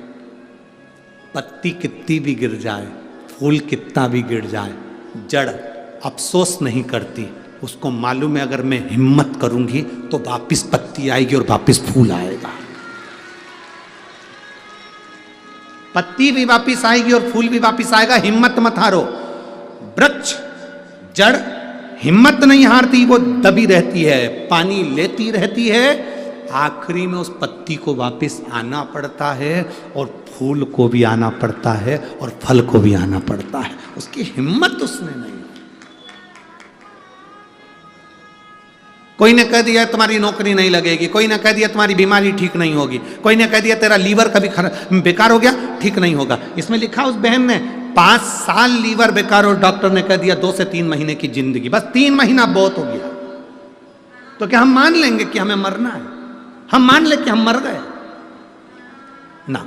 पत्ती कितनी भी गिर जाए, फूल कितना भी गिर जाए, जड़ अफसोस नहीं करती। उसको मालूम है अगर मैं हिम्मत करूंगी तो वापिस पत्ती आएगी और वापिस फूल आएगा। पत्ती भी वापिस आएगी और फूल भी वापिस आएगा। हिम्मत मत हारो। वृक्ष, जड़ हिम्मत नहीं हारती, वो दबी रहती है, पानी लेती रहती है, आखिरी में उस पत्ती को वापिस आना पड़ता है, और फूल को भी आना पड़ता है, और फल को भी आना पड़ता है। उसकी हिम्मत उसने नहीं। कोई ने कह दिया तुम्हारी नौकरी नहीं लगेगी, कोई ने कह दिया तुम्हारी बीमारी ठीक नहीं होगी, कोई ने कह दिया तेरा लीवर कभी बेकार हो गया, ठीक नहीं होगा। इसमें लिखा उस बहन ने 5 साल लीवर बेकार, और डॉक्टर ने कह दिया 2 से 3 महीने की जिंदगी, बस 3 महीना बहुत हो गया। तो क्या हम मान लेंगे कि हमें मरना है? हम मान ले कि हम मर गए ना।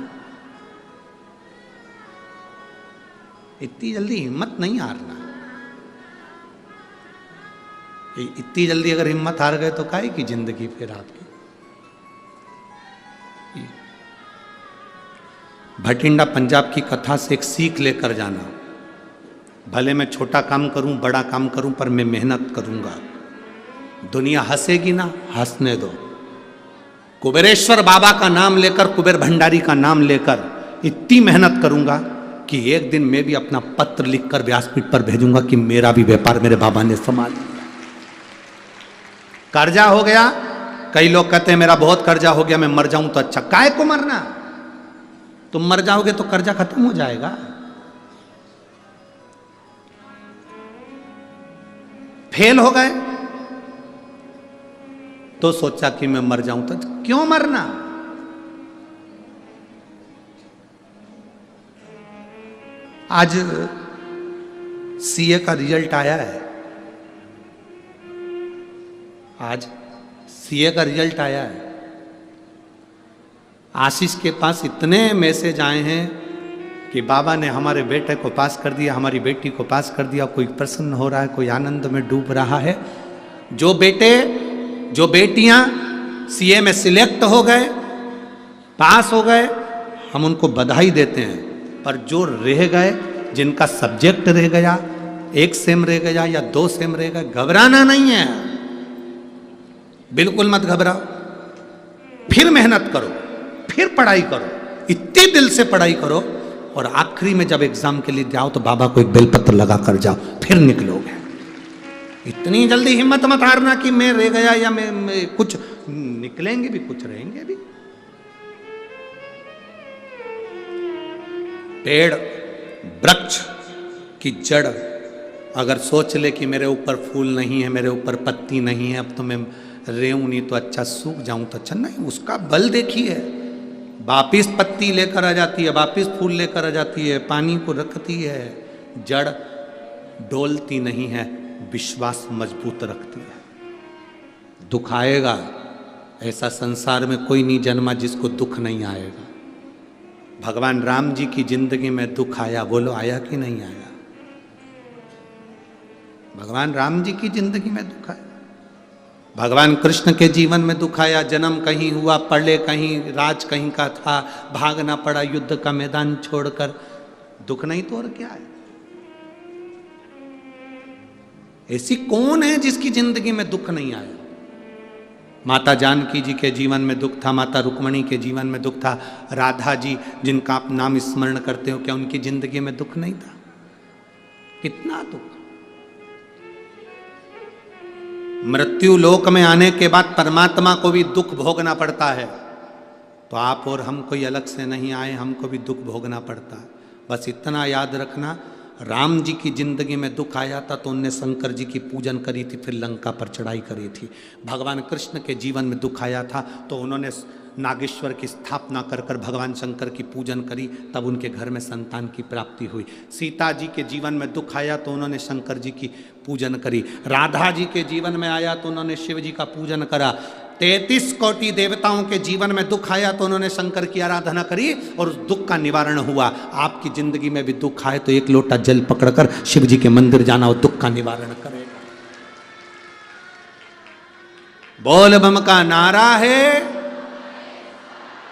इतनी जल्दी हिम्मत नहीं हारना। इतनी जल्दी अगर हिम्मत हार गए तो काहे की जिंदगी फिर आपकी। भटिंडा पंजाब की कथा से एक सीख लेकर जाना। भले मैं छोटा काम करूं, बड़ा काम करूं, पर मैं मेहनत करूंगा। दुनिया हंसेगी ना, हंसने दो। कुबेरेश्वर बाबा का नाम लेकर, कुबेर भंडारी का नाम लेकर इतनी मेहनत करूंगा कि एक दिन मैं भी अपना पत्र लिखकर व्यासपीठ पर भेजूंगा कि मेरा भी व्यापार मेरे बाबा ने संभाल लिया। कर्जा हो गया, कई लोग कहते हैं मेरा बहुत कर्जा हो गया, मैं मर जाऊं तो अच्छा। काहे को मरना? तुम मर जाओगे तो कर्जा खत्म हो जाएगा। फेल हो गए तो सोचा कि मैं मर जाऊं तो क्यों मरना? आज सीए का रिजल्ट आया है, आज सीए का रिजल्ट आया है। आशीष के पास इतने मैसेज आए हैं कि बाबा ने हमारे बेटे को पास कर दिया, हमारी बेटी को पास कर दिया। कोई प्रसन्न हो रहा है, कोई आनंद में डूब रहा है। जो बेटे, जो बेटियां सीए में सिलेक्ट हो गए, पास हो गए, हम उनको बधाई देते हैं। पर जो रह गए, जिनका सब्जेक्ट रह गया, 1 सेम रह गया या 2 सेम रह गए, घबराना नहीं है, बिल्कुल मत घबराओ। फिर मेहनत करो, फिर पढ़ाई करो, इतने दिल से पढ़ाई करो, और आखिरी में जब एग्जाम के लिए जाओ तो बाबा को एक बेलपत्र लगा कर जाओ, फिर निकलोगे। इतनी जल्दी हिम्मत मत हारना कि मैं रह गया या मैं कुछ। निकलेंगे भी, कुछ रहेंगे भी। पेड़, वृक्ष की जड़ अगर सोच ले कि मेरे ऊपर फूल नहीं है, मेरे ऊपर पत्ती नहीं है, अब तो मैं रेहूं नहीं तो अच्छा, सूख जाऊं तो अच्छा, नहीं, उसका बल देखिए। वापिस पत्ती लेकर आ जाती है, वापिस फूल लेकर आ जाती है, पानी को रखती है। जड़ डोलती नहीं है, विश्वास मजबूत रखती है। दुख आएगा, ऐसा संसार में कोई नहीं जन्मा जिसको दुख नहीं आएगा। भगवान राम जी की जिंदगी में दुख आया, बोलो आया कि नहीं आया? भगवान राम जी की जिंदगी में दुख आया। भगवान कृष्ण के जीवन में दुख आया, जन्म कहीं हुआ, पढ़े कहीं, राज कहीं का था, भागना पड़ा युद्ध का मैदान छोड़कर। दुख नहीं तो और क्या है? ऐसी कौन है जिसकी जिंदगी में दुख नहीं आया? माता जानकी जी के जीवन में दुख था, माता रुक्मणी के जीवन में दुख था, राधा जी जिनका आप नाम स्मरण करते हो, क्या उनकी जिंदगी में दुख नहीं था? कितना दुख। मृत्यु लोक में आने के बाद परमात्मा को भी दुख भोगना पड़ता है। तो आप और हम कोई अलग से नहीं आए, हमको भी दुख भोगना पड़ता है। बस इतना याद रखना, राम जी की जिंदगी में दुख आया था तो उनने शंकर जी की पूजन करी थी, फिर लंका पर चढ़ाई करी थी। भगवान कृष्ण के जीवन में दुख आया था तो उन्होंने नागेश्वर की स्थापना कर कर भगवान शंकर की पूजन करी, तब उनके घर में संतान की प्राप्ति हुई। सीता जी के जीवन में दुख आया तो उन्होंने शंकर जी की पूजन करी। राधा जी के जीवन में आया तो उन्होंने शिव जी का पूजन करा। 33 कोटि देवताओं के जीवन में दुख आया तो उन्होंने शंकर की आराधना करी और उस दुख का निवारण हुआ। आपकी जिंदगी में भी दुख आए तो एक लोटा जल पकड़कर शिव जी के मंदिर जाना और दुख का निवारण करेगा। बोल बम का नारा है,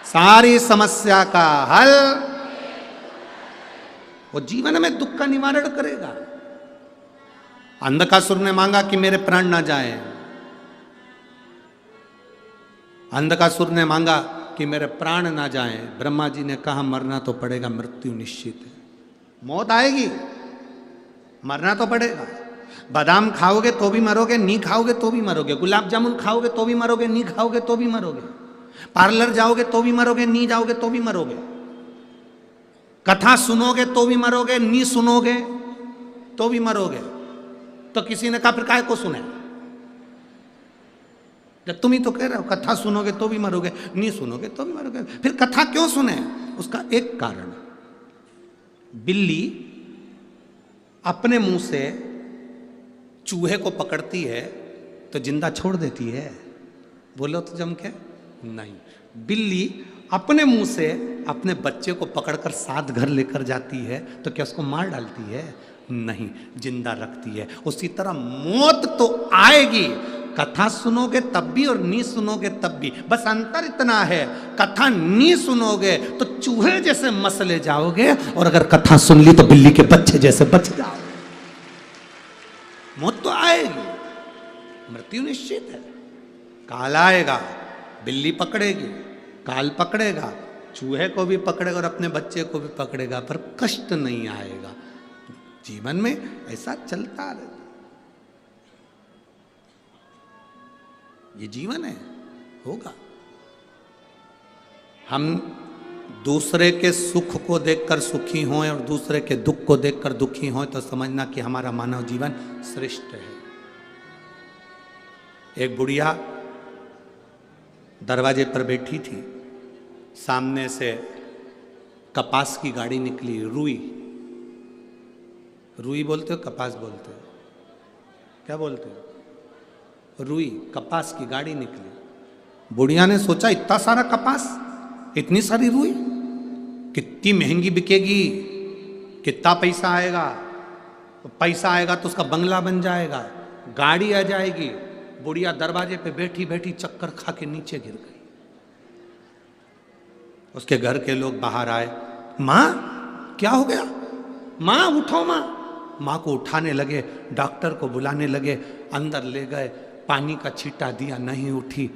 सारी समस्या का हल। वो जीवन में दुख का निवारण करेगा। अंधकासुर ने मांगा कि मेरे प्राण ना जाएं। अंधकासुर ने मांगा कि मेरे प्राण ना जाएं। ब्रह्मा जी ने कहा मरना तो पड़ेगा, मृत्यु निश्चित है, मौत आएगी, मरना तो पड़ेगा। बादाम खाओगे तो भी मरोगे, नहीं खाओगे तो भी मरोगे। गुलाब जामुन खाओगे तो भी मरोगे, नहीं खाओगे तो भी मरोगे। पार्लर जाओगे तो भी मरोगे, नहीं जाओगे तो भी मरोगे। कथा सुनोगे तो भी मरोगे, नहीं सुनोगे तो भी मरोगे। तो किसी ने कहा फिर काहे को सुने? जब तुम ही तो कह रहे हो कथा सुनोगे तो भी मरोगे, नहीं सुनोगे तो भी मरोगे, फिर कथा क्यों सुने? उसका एक कारण, बिल्ली अपने मुंह से चूहे को पकड़ती है तो जिंदा छोड़ देती है? बोलो तो जम के नहीं। बिल्ली अपने मुंह से अपने बच्चे को पकड़कर साथ घर लेकर जाती है तो क्या उसको मार डालती है? नहीं, जिंदा रखती है। उसी तरह मौत तो आएगी, कथा सुनोगे तब भी और नहीं सुनोगे तब भी। बस अंतर इतना है, कथा नहीं सुनोगे तो चूहे जैसे मसले जाओगे, और अगर कथा सुन ली तो बिल्ली के बच्चे जैसे बच जाओगे। मौत तो आएगी, मृत्यु निश्चित है। काल आएगा, बिल्ली पकड़ेगी, काल पकड़ेगा, चूहे को भी पकड़ेगा और अपने बच्चे को भी पकड़ेगा, पर कष्ट नहीं आएगा। जीवन में ऐसा चलता रहता, ये जीवन है, होगा। हम दूसरे के सुख को देखकर सुखी हों और दूसरे के दुख को देखकर दुखी हों तो समझना कि हमारा मानव जीवन श्रेष्ठ है। एक बुढ़िया दरवाजे पर बैठी थी, सामने से कपास की गाड़ी निकली। रुई, रुई बोलते हो कपास बोलते हो? क्या बोलते हो? रुई, कपास की गाड़ी निकली। बुढ़िया ने सोचा इतना सारा कपास, इतनी सारी रुई, कितनी महंगी बिकेगी, कितना पैसा आएगा। पैसा आएगा तो उसका बंगला बन जाएगा, गाड़ी आ जाएगी। बुढ़िया दरवाजे पे बैठी बैठी चक्कर खा के नीचे गिर गई। उसके घर के लोग बाहर आए, माँ क्या हो गया? माँ उठो माँ। माँ को उठाने लगे, डॉक्टर को बुलाने लगे, अंदर ले गए, पानी का छींटा दिया, नहीं उठी।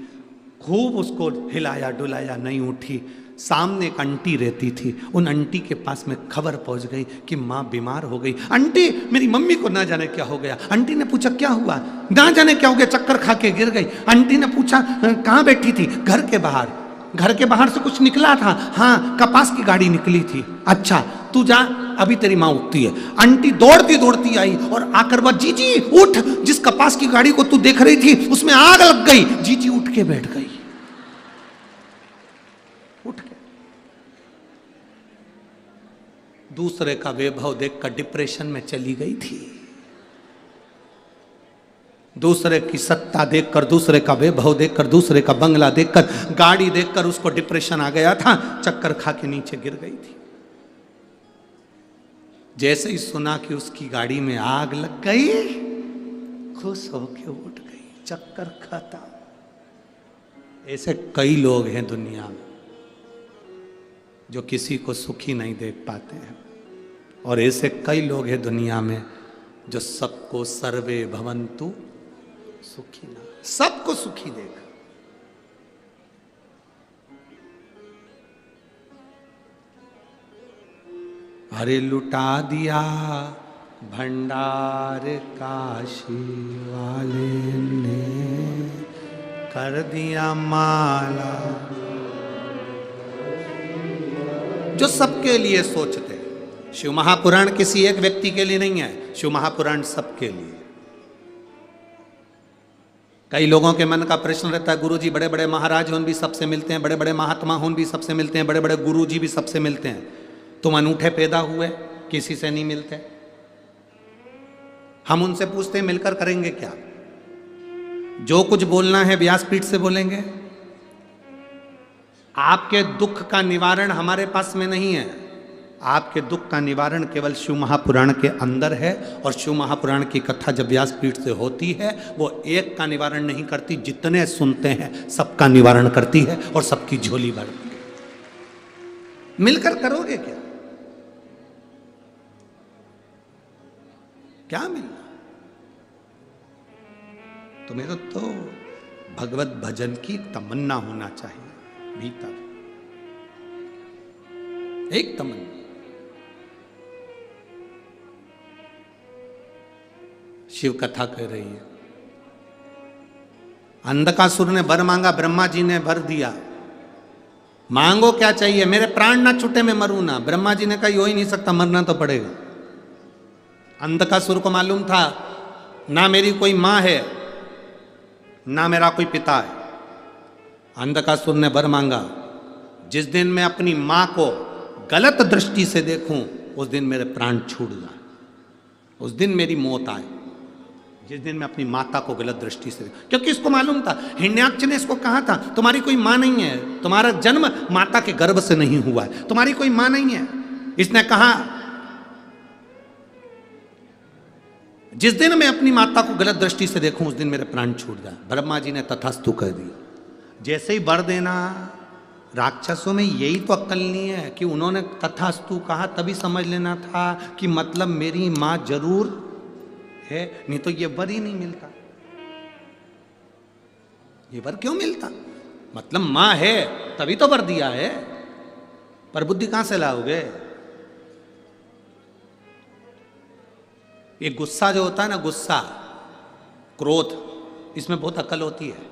खूब उसको हिलाया डुलाया, नहीं उठी। सामने एक आंटी रहती थी, उन आंटी के पास में खबर पहुंच गई कि माँ बीमार हो गई। आंटी, मेरी मम्मी को ना जाने क्या हो गया। आंटी ने पूछा क्या हुआ? ना जाने क्या हो गया, चक्कर खा के गिर गई। आंटी ने पूछा कहाँ बैठी थी? घर के बाहर। घर के बाहर से कुछ निकला था? हाँ, कपास की गाड़ी निकली थी। अच्छा, तू जा, अभी तेरी माँ उठती है। आंटी दौड़ती दौड़ती आई और आकर वह, जीजी उठ, जिस कपास की गाड़ी को तू देख रही थी उसमें आग लग गई। जीजी उठ के बैठ गई, उठ के। दूसरे का वैभव देखकर डिप्रेशन में चली गई थी। दूसरे की सत्ता देखकर, दूसरे का वैभव देखकर, दूसरे का बंगला देखकर, गाड़ी देखकर उसको डिप्रेशन आ गया था, चक्कर खा के नीचे गिर गई थी। जैसे ही सुना कि उसकी गाड़ी में आग लग गई, खुश होके उठ गई, चक्कर खत्म। ऐसे कई लोग हैं दुनिया में जो किसी को सुखी नहीं देख पाते हैं, और ऐसे कई लोग हैं दुनिया में जो सबको सर्वे भवन्तु सुखी ना, सबको सुखी देगा। अरे लुटा दिया भंडार काशी वाले ने, कर दिया माला। जो सबके लिए सोचते हैं, शिव महापुराण किसी एक व्यक्ति के लिए नहीं है, शिव महापुराण सबके लिए। कई लोगों के मन का प्रश्न रहता है, गुरु जी बड़े बड़े महाराज हों भी सबसे मिलते हैं, बड़े बड़े महात्मा हों भी सबसे मिलते हैं, बड़े बड़े गुरु जी भी सबसे मिलते हैं, तुम अनूठे पैदा हुए किसी से नहीं मिलते। हम उनसे पूछते हैं मिलकर करेंगे क्या? जो कुछ बोलना है व्यासपीठ से बोलेंगे। आपके दुख का निवारण हमारे पास में नहीं है, आपके दुख का निवारण केवल शिव महापुराण के अंदर है। और शिव महापुराण की कथा जब व्यासपीठ से होती है, वो एक का निवारण नहीं करती, जितने सुनते हैं सबका निवारण करती है और सबकी झोली भरती है। मिलकर करोगे क्या? क्या मिलना तुम्हें? तो भगवत भजन की तमन्ना होना चाहिए भीतर, एक तमन्ना। शिव कथा कह रही है, अंधकासुर ने वर मांगा, ब्रह्मा जी ने भर दिया। मांगो क्या चाहिए? मेरे प्राण ना छूटे, मैं मरूं ना। ब्रह्मा जी ने कहा हो ही नहीं सकता, मरना तो पड़ेगा। अंधकासुर को मालूम था ना मेरी कोई मां है ना मेरा कोई पिता है। अंधकासुर ने वर मांगा, जिस दिन मैं अपनी मां को गलत दृष्टि से देखूं उस दिन मेरे प्राण छूट जाए, उस दिन मेरी मौत आए, जिस दिन मैं अपनी माता को गलत दृष्टि से देखूं। क्योंकि इसको मालूम था, हिरण्याक्ष ने इसको कहा था तुम्हारी कोई मां नहीं है, तुम्हारा जन्म माता के गर्भ से नहीं हुआ है, तुम्हारी कोई मां नहीं है। इसने कहा जिस दिन मैं अपनी माता को गलत दृष्टि से देखूं उस दिन मेरे प्राण छूट जाए। ब्रह्मा जी ने तथास्तु कह दिया। जैसे ही वर देना, राक्षसों में यही तो अक्ल नहीं है कि उन्होंने तथास्तु कहा, तभी समझ लेना था कि मतलब मेरी मां जरूर है, नहीं तो ये वर ही नहीं मिलता। ये वर क्यों मिलता? मतलब मां है तभी तो वर दिया है, पर बुद्धि कहां से लाओगे? ये गुस्सा जो होता है ना, गुस्सा, क्रोध, इसमें बहुत अकल होती है।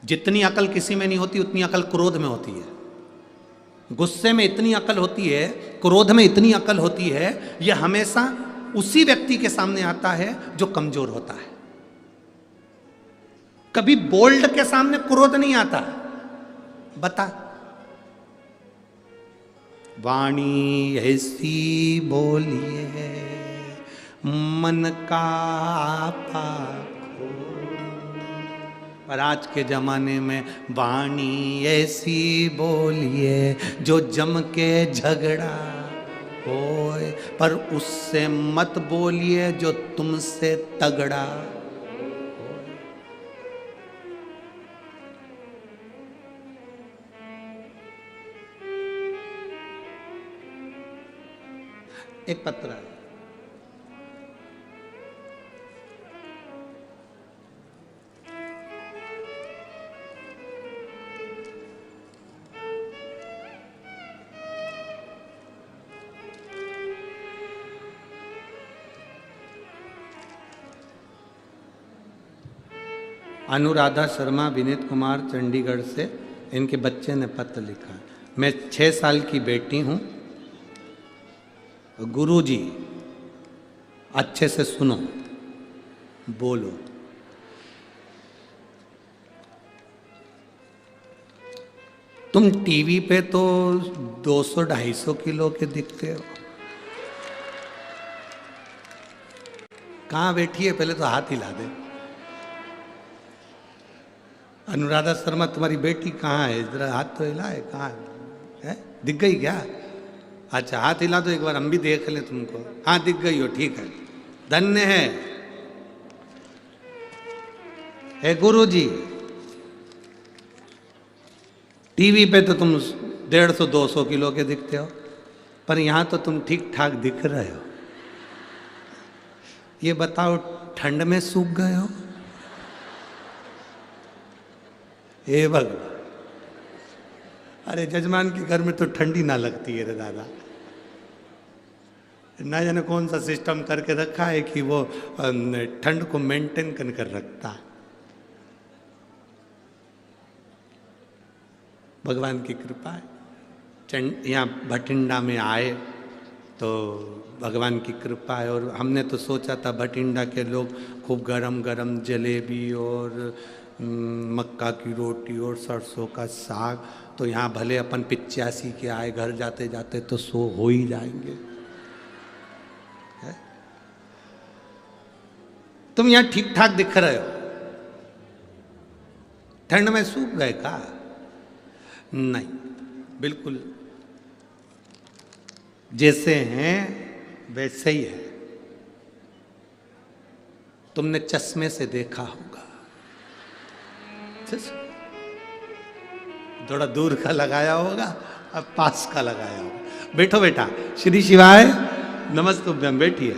जितनी अकल किसी में नहीं होती उतनी अकल क्रोध में होती है। गुस्से में इतनी अकल होती है, क्रोध में इतनी अकल होती है। यह हमेशा उसी व्यक्ति के सामने आता है जो कमजोर होता है। कभी बोल्ड के सामने क्रोध नहीं आता। बता, वाणी ऐसी बोलिए मन का पाखो। पर आज के जमाने में वाणी ऐसी बोलिए जो जम के झगड़ा होए, पर उससे मत बोलिए जो तुमसे तगड़ा। एक पत्र है, अनुराधा शर्मा, विनीत कुमार, चंडीगढ़ से। इनके बच्चे ने पत्र लिखा, मैं 6 साल की बेटी हूँ। गुरुजी अच्छे से सुनो, बोलो। तुम टीवी पे तो 200-250 किलो के दिखते हो, कहाँ बैठी है पहले तो हाथ हिला दे। अनुराधा शर्मा तुम्हारी बेटी कहाँ है, जरा हाथ तो हिलाए, कहाँ है? दिख गई क्या? अच्छा हाथ हिला दो एक बार, हम भी देख लें तुमको। हाँ दिख गई हो, ठीक है, धन्य है गुरु जी। टीवी पे तो तुम 150-200 किलो के दिखते हो, पर यहां तो तुम ठीक ठाक दिख रहे हो। ये बताओ ठंड में सूख गए हो? हे भगवान, अरे जजमान के घर में तो ठंडी ना लगती है रे दादा। ना जाने कौन सा सिस्टम करके रखा है कि वो ठंड को मेंटेन कर रखता है। भगवान की कृपा है। यहाँ भटिंडा में आए तो भगवान की कृपा है। और हमने तो सोचा था भटिंडा के लोग खूब गरम गरम जलेबी और मक्का की रोटी और सरसों का साग, तो यहाँ भले अपन 85 के आए, घर जाते जाते तो सो हो ही जाएंगे। है? तुम यहाँ ठीक ठाक दिख रहे हो, ठंड में सूख गए का? नहीं, बिल्कुल जैसे हैं वैसे ही है। तुमने चश्मे से देखा होगा, थोड़ा दूर का लगाया होगा, अब पास का लगाया होगा। बैठो बेटा, श्री शिवाय नमस्तुभ्यम, बैठिए,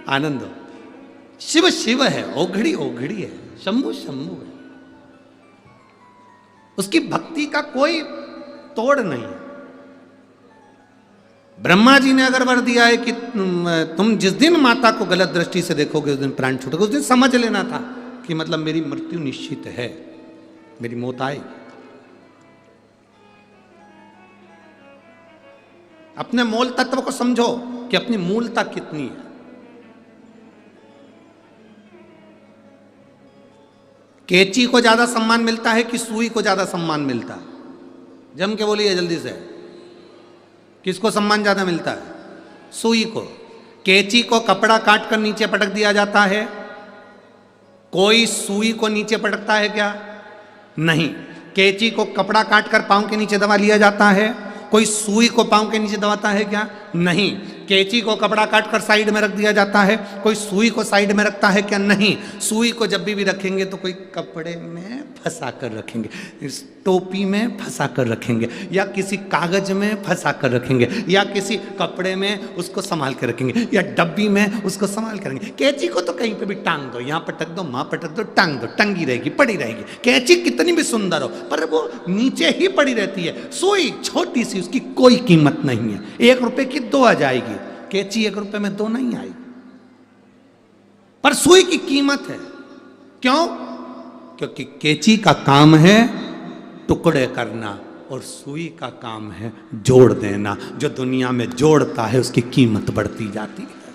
आनंद हो। शिव शिव है, ओघड़ी ओघड़ी है, शंभु शंभु है, उसकी भक्ति का कोई तोड़ नहीं। ब्रह्मा जी ने अगर वर दिया है कि तुम जिस दिन माता को गलत दृष्टि से देखोगे उस दिन प्राण छूटेगा, उस दिन समझ लेना था कि मतलब मेरी मृत्यु निश्चित है, मेरी मौत आएगी। अपने मूल तत्व को समझो कि अपनी मूलता कितनी है। कैंची को ज्यादा सम्मान मिलता है कि सुई को ज्यादा सम्मान मिलता है? जम के बोलिए जल्दी से, किसको सम्मान ज्यादा मिलता है? सुई को। कैंची को कपड़ा काट कर नीचे पटक दिया जाता है, कोई सुई को नीचे पटकता है क्या? नहीं। कैंची को कपड़ा काट कर पांव के नीचे दबा लिया जाता है, कोई सुई को पांव के नीचे दबाता है क्या? नहीं। कैंची को कपड़ा काट कर साइड में रख दिया जाता है, कोई सुई को साइड में रखता है क्या? नहीं। सुई को जब भी रखेंगे तो कोई कपड़े में फंसा कर रखेंगे, इस टोपी में फंसा कर रखेंगे, या किसी कागज में फंसा कर रखेंगे, या किसी कपड़े में उसको संभाल कर रखेंगे, या डब्बी में उसको संभाल कर रखेंगे। कैंची को तो कहीं पे भी टांग दो, यहाँ पटक दो, वहां पटक दो, टांग दो, टंगी रहेगी, पड़ी रहेगी। कैंची कितनी भी सुंदर हो पर वो नीचे ही पड़ी रहती है। सुई छोटी सी, उसकी कोई कीमत नहीं है, 1 रुपए की 2 आ जाएगी, कैंची 1 रुपए में 2 नहीं आएगी, पर सुई की कीमत है। क्यों? क्योंकि कैंची का काम है टुकड़े करना और सुई का काम है जोड़ देना। जो दुनिया में जोड़ता है उसकी कीमत बढ़ती जाती है,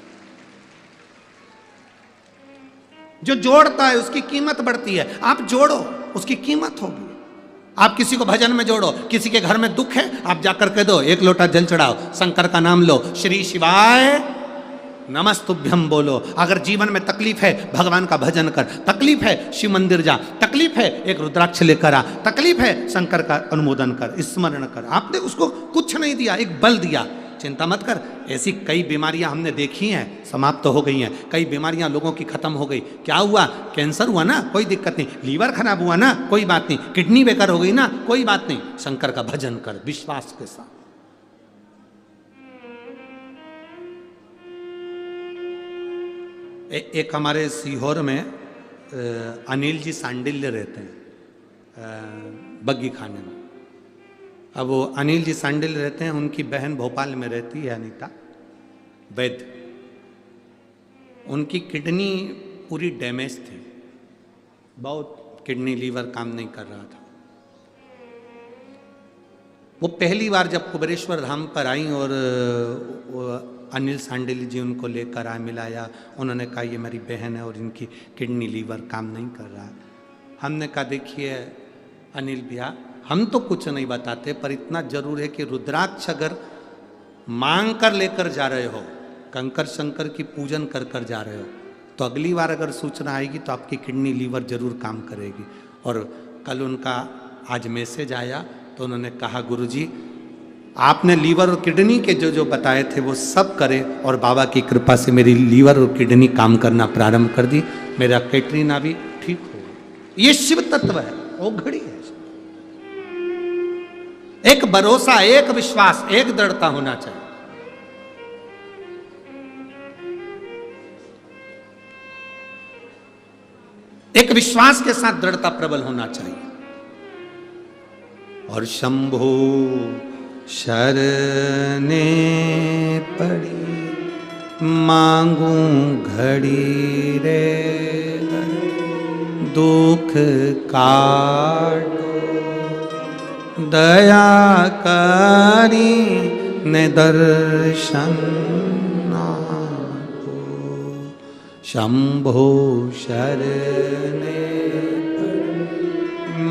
जो जोड़ता है उसकी कीमत बढ़ती है। आप जोड़ो, उसकी कीमत होगी। आप किसी को भजन में जोड़ो, किसी के घर में दुख है, आप जाकर कह दो 1 लोटा जल चढ़ाओ, शंकर का नाम लो, श्री शिवाय नमस्तुभ्यम बोलो। अगर जीवन में तकलीफ है, भगवान का भजन कर। तकलीफ है, शिव मंदिर जा। तकलीफ है, एक रुद्राक्ष लेकर आ। तकलीफ है, शंकर का अनुमोदन कर, स्मरण कर। आपने उसको कुछ नहीं दिया, एक बल दिया, चिंता मत कर। ऐसी कई बीमारियां हमने देखी हैं, समाप्त तो हो गई हैं। कई बीमारियां लोगों की खत्म हो गई। क्या हुआ? कैंसर हुआ ना, कोई दिक्कत नहीं। लीवर खराब हुआ ना, कोई बात नहीं। किडनी बेकार हो गई ना, कोई बात नहीं। शंकर का भजन कर विश्वास के साथ। एक हमारे सीहोर में अनिल जी सांडिल्य रहते हैं, बग्गी खाने में। अब वो अनिल जी सांडिल्य रहते हैं, उनकी बहन भोपाल में रहती है, अनीता वैद्य। उनकी किडनी पूरी डैमेज थी, बहुत किडनी लीवर काम नहीं कर रहा था। वो पहली बार जब कुबेरेश्वर धाम पर आई और अनिल सांडिल्य जी उनको लेकर आए, मिलाया। उन्होंने कहा ये मेरी बहन है और इनकी किडनी लीवर काम नहीं कर रहा। हमने कहा देखिए अनिल भैया, हम तो कुछ नहीं बताते, पर इतना जरूर है कि रुद्राक्ष अगर मांग कर लेकर जा रहे हो, कंकर शंकर की पूजन कर कर जा रहे हो, तो अगली बार अगर सूचना आएगी तो आपकी किडनी लीवर जरूर काम करेगी। और कल उनका आज मैसेज आया तो उन्होंने कहा गुरुजी आपने लीवर और किडनी के जो जो बताए थे वो सब करे, और बाबा की कृपा से मेरी लीवर और किडनी काम करना प्रारंभ कर दी, मेरा कैटरीना भी ठीक हो गई। ये शिव तत्व है, ओघड़ी है। एक भरोसा, एक विश्वास, एक दृढ़ता होना चाहिए। एक विश्वास के साथ दृढ़ता प्रबल होना चाहिए। और शंभो शरणे पड़ी मांगू घड़ी रे, दुख काटो दया करी ने दर्शन आपो। शंभो शरणे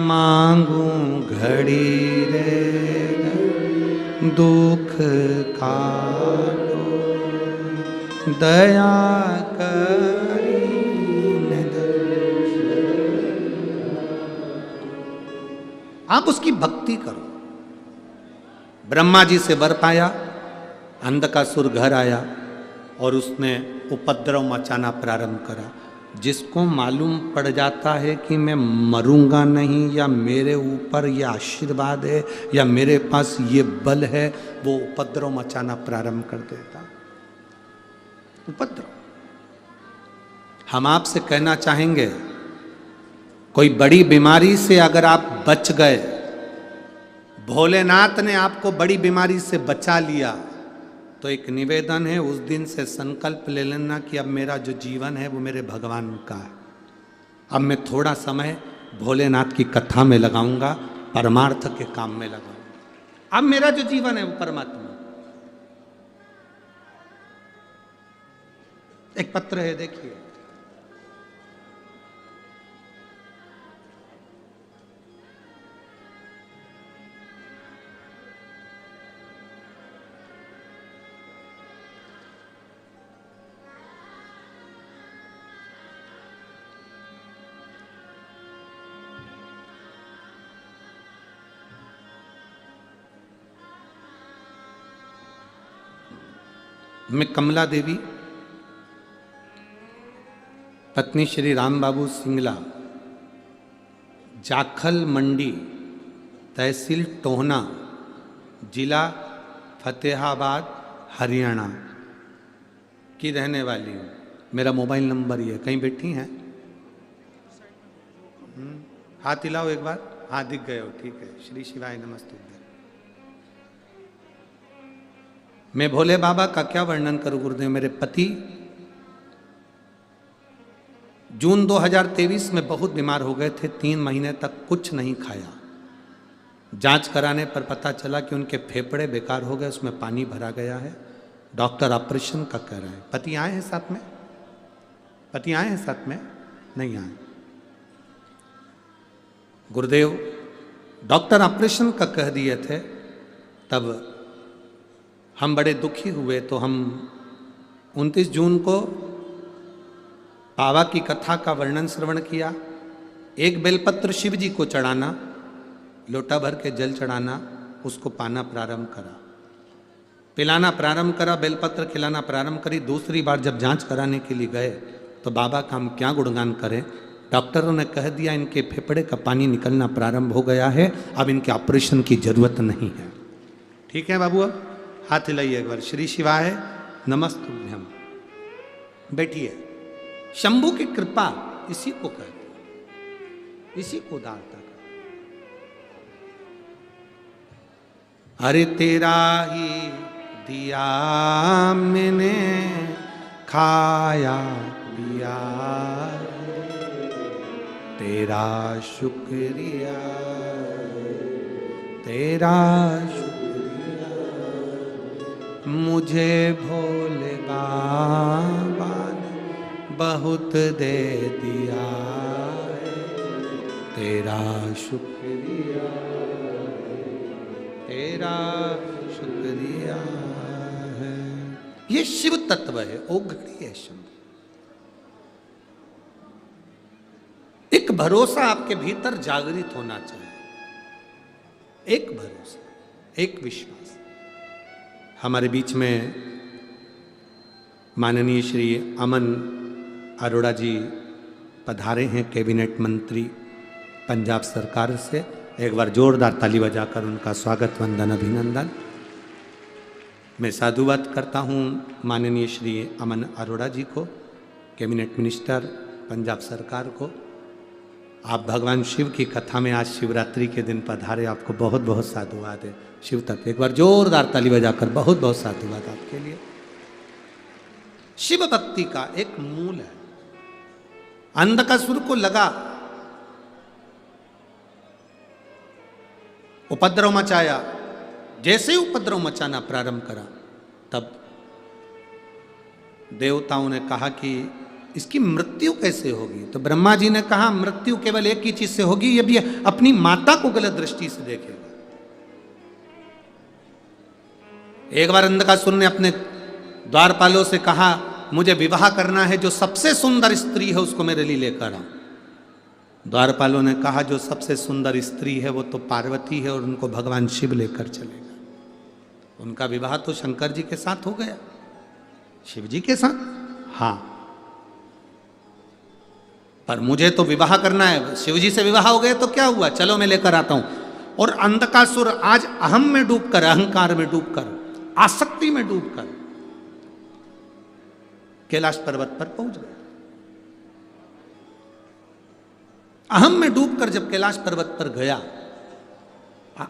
मांगू घड़ी रे, दुख काटो दया करी ने दर्शन। आप उसकी भक्ति करो। ब्रह्मा जी से वर पाया, अंधकासुर घर आया और उसने उपद्रव मचाना प्रारंभ करा। जिसको मालूम पड़ जाता है कि मैं मरूंगा नहीं, या मेरे ऊपर ये आशीर्वाद है, या मेरे पास ये बल है, वो उपद्रव मचाना प्रारंभ कर देता। उपद्रव। हम आपसे कहना चाहेंगे, कोई बड़ी बीमारी से अगर आप बच गए, भोलेनाथ ने आपको बड़ी बीमारी से बचा लिया, तो एक निवेदन है, उस दिन से संकल्प ले लेना कि अब मेरा जो जीवन है वो मेरे भगवान का है। अब मैं थोड़ा समय भोलेनाथ की कथा में लगाऊंगा, परमार्थ के काम में लगाऊंगा। अब मेरा जो जीवन है वो परमात्मा। एक पत्र है, देखिए। मैं कमला देवी, पत्नी श्री राम बाबू सिंगला, जाखल मंडी, तहसील टोहना, जिला फतेहाबाद, हरियाणा की रहने वाली हूँ। मेरा मोबाइल नंबर ये है। कहीं बैठी हैं? हाथ हिलाओ एक बार। हाँ, दिख गए हो, ठीक है। श्री शिवाय नमस्ते। मैं भोले बाबा का क्या वर्णन करूं गुरुदेव। मेरे पति जून 2023 में बहुत बीमार हो गए थे। 3 महीने तक कुछ नहीं खाया। जांच कराने पर पता चला कि उनके फेफड़े बेकार हो गए, उसमें पानी भरा गया है। डॉक्टर ऑपरेशन का कह रहे हैं। पति आए हैं साथ में? पति आए हैं साथ में? नहीं आए। गुरुदेव डॉक्टर ऑपरेशन का कह दिए थे, तब हम बड़े दुखी हुए। तो हम 29 जून को बाबा की कथा का वर्णन श्रवण किया। एक बेलपत्र शिव जी को चढ़ाना, लोटा भर के जल चढ़ाना, उसको पाना प्रारंभ करा, पिलाना प्रारंभ करा, बेलपत्र खिलाना प्रारंभ करी। दूसरी बार जब जांच कराने के लिए गए तो बाबा का हम क्या गुणगान करें। डॉक्टरों ने कह दिया इनके फेफड़े का पानी निकलना प्रारंभ हो गया है, अब इनके ऑपरेशन की जरूरत नहीं है। ठीक है बाबू, अब हाथ हिलाइए एक बार। श्री शिवाय नमस्तुभ्यम। बैठिए। शंभू की कृपा इसी को कहते हैं, इसी को उदारता कहते हैं। अरे तेरा ही दिया मैंने खाया पिया, तेरा शुक्रिया, तेरा मुझे भोले बाबा ने बहुत दे दिया है, तेरा शुक्रिया, तेरा शुक्रिया है। ये शिव तत्व है, ओघड़ी है शंभू। एक भरोसा आपके भीतर जागृत होना चाहिए, एक भरोसा, एक विश्वास। हमारे बीच में माननीय श्री अमन अरोड़ा जी पधारे हैं, कैबिनेट मंत्री पंजाब सरकार से। एक बार जोरदार ताली बजाकर उनका स्वागत, वंदन, अभिनंदन। मैं साधुवाद करता हूँ माननीय श्री अमन अरोड़ा जी को, कैबिनेट मिनिस्टर पंजाब सरकार को। आप भगवान शिव की कथा में आज शिवरात्रि के दिन पधारे, आपको बहुत बहुत साधुवाद है। शिव तत्व एक बार जोरदार ताली बजाकर बहुत बहुत साधुवाद आपके लिए। शिव भक्ति का एक मूल है। अंधकासुर को लगा, उपद्रव मचाया। जैसे ही उपद्रव मचाना प्रारंभ करा, तब देवताओं ने कहा कि इसकी मृत्यु कैसे होगी। तो ब्रह्मा जी ने कहा मृत्यु केवल एक ही चीज से होगी, ये भी अपनी माता को गलत दृष्टि से देखेगा। एक बार अंधकासुर ने अपने द्वारपालों से कहा मुझे विवाह करना है, जो सबसे सुंदर स्त्री है उसको मेरे लिए लेकर आओ। द्वारपालों ने कहा जो सबसे सुंदर स्त्री है वो तो पार्वती है और उनको भगवान शिव लेकर चलेगा। उनका विवाह तो शंकर जी के साथ हो गया, शिव जी के साथ। हाँ, पर मुझे तो विवाह करना है। शिव जी से विवाह हो गए तो क्या हुआ, चलो मैं लेकर आता हूं। और अंधकासुर आज अहम में डूबकर, अहंकार में डूबकर, आसक्ति में डूबकर कैलाश पर्वत पर पहुंच गया। अहम में डूबकर जब कैलाश पर्वत पर गया,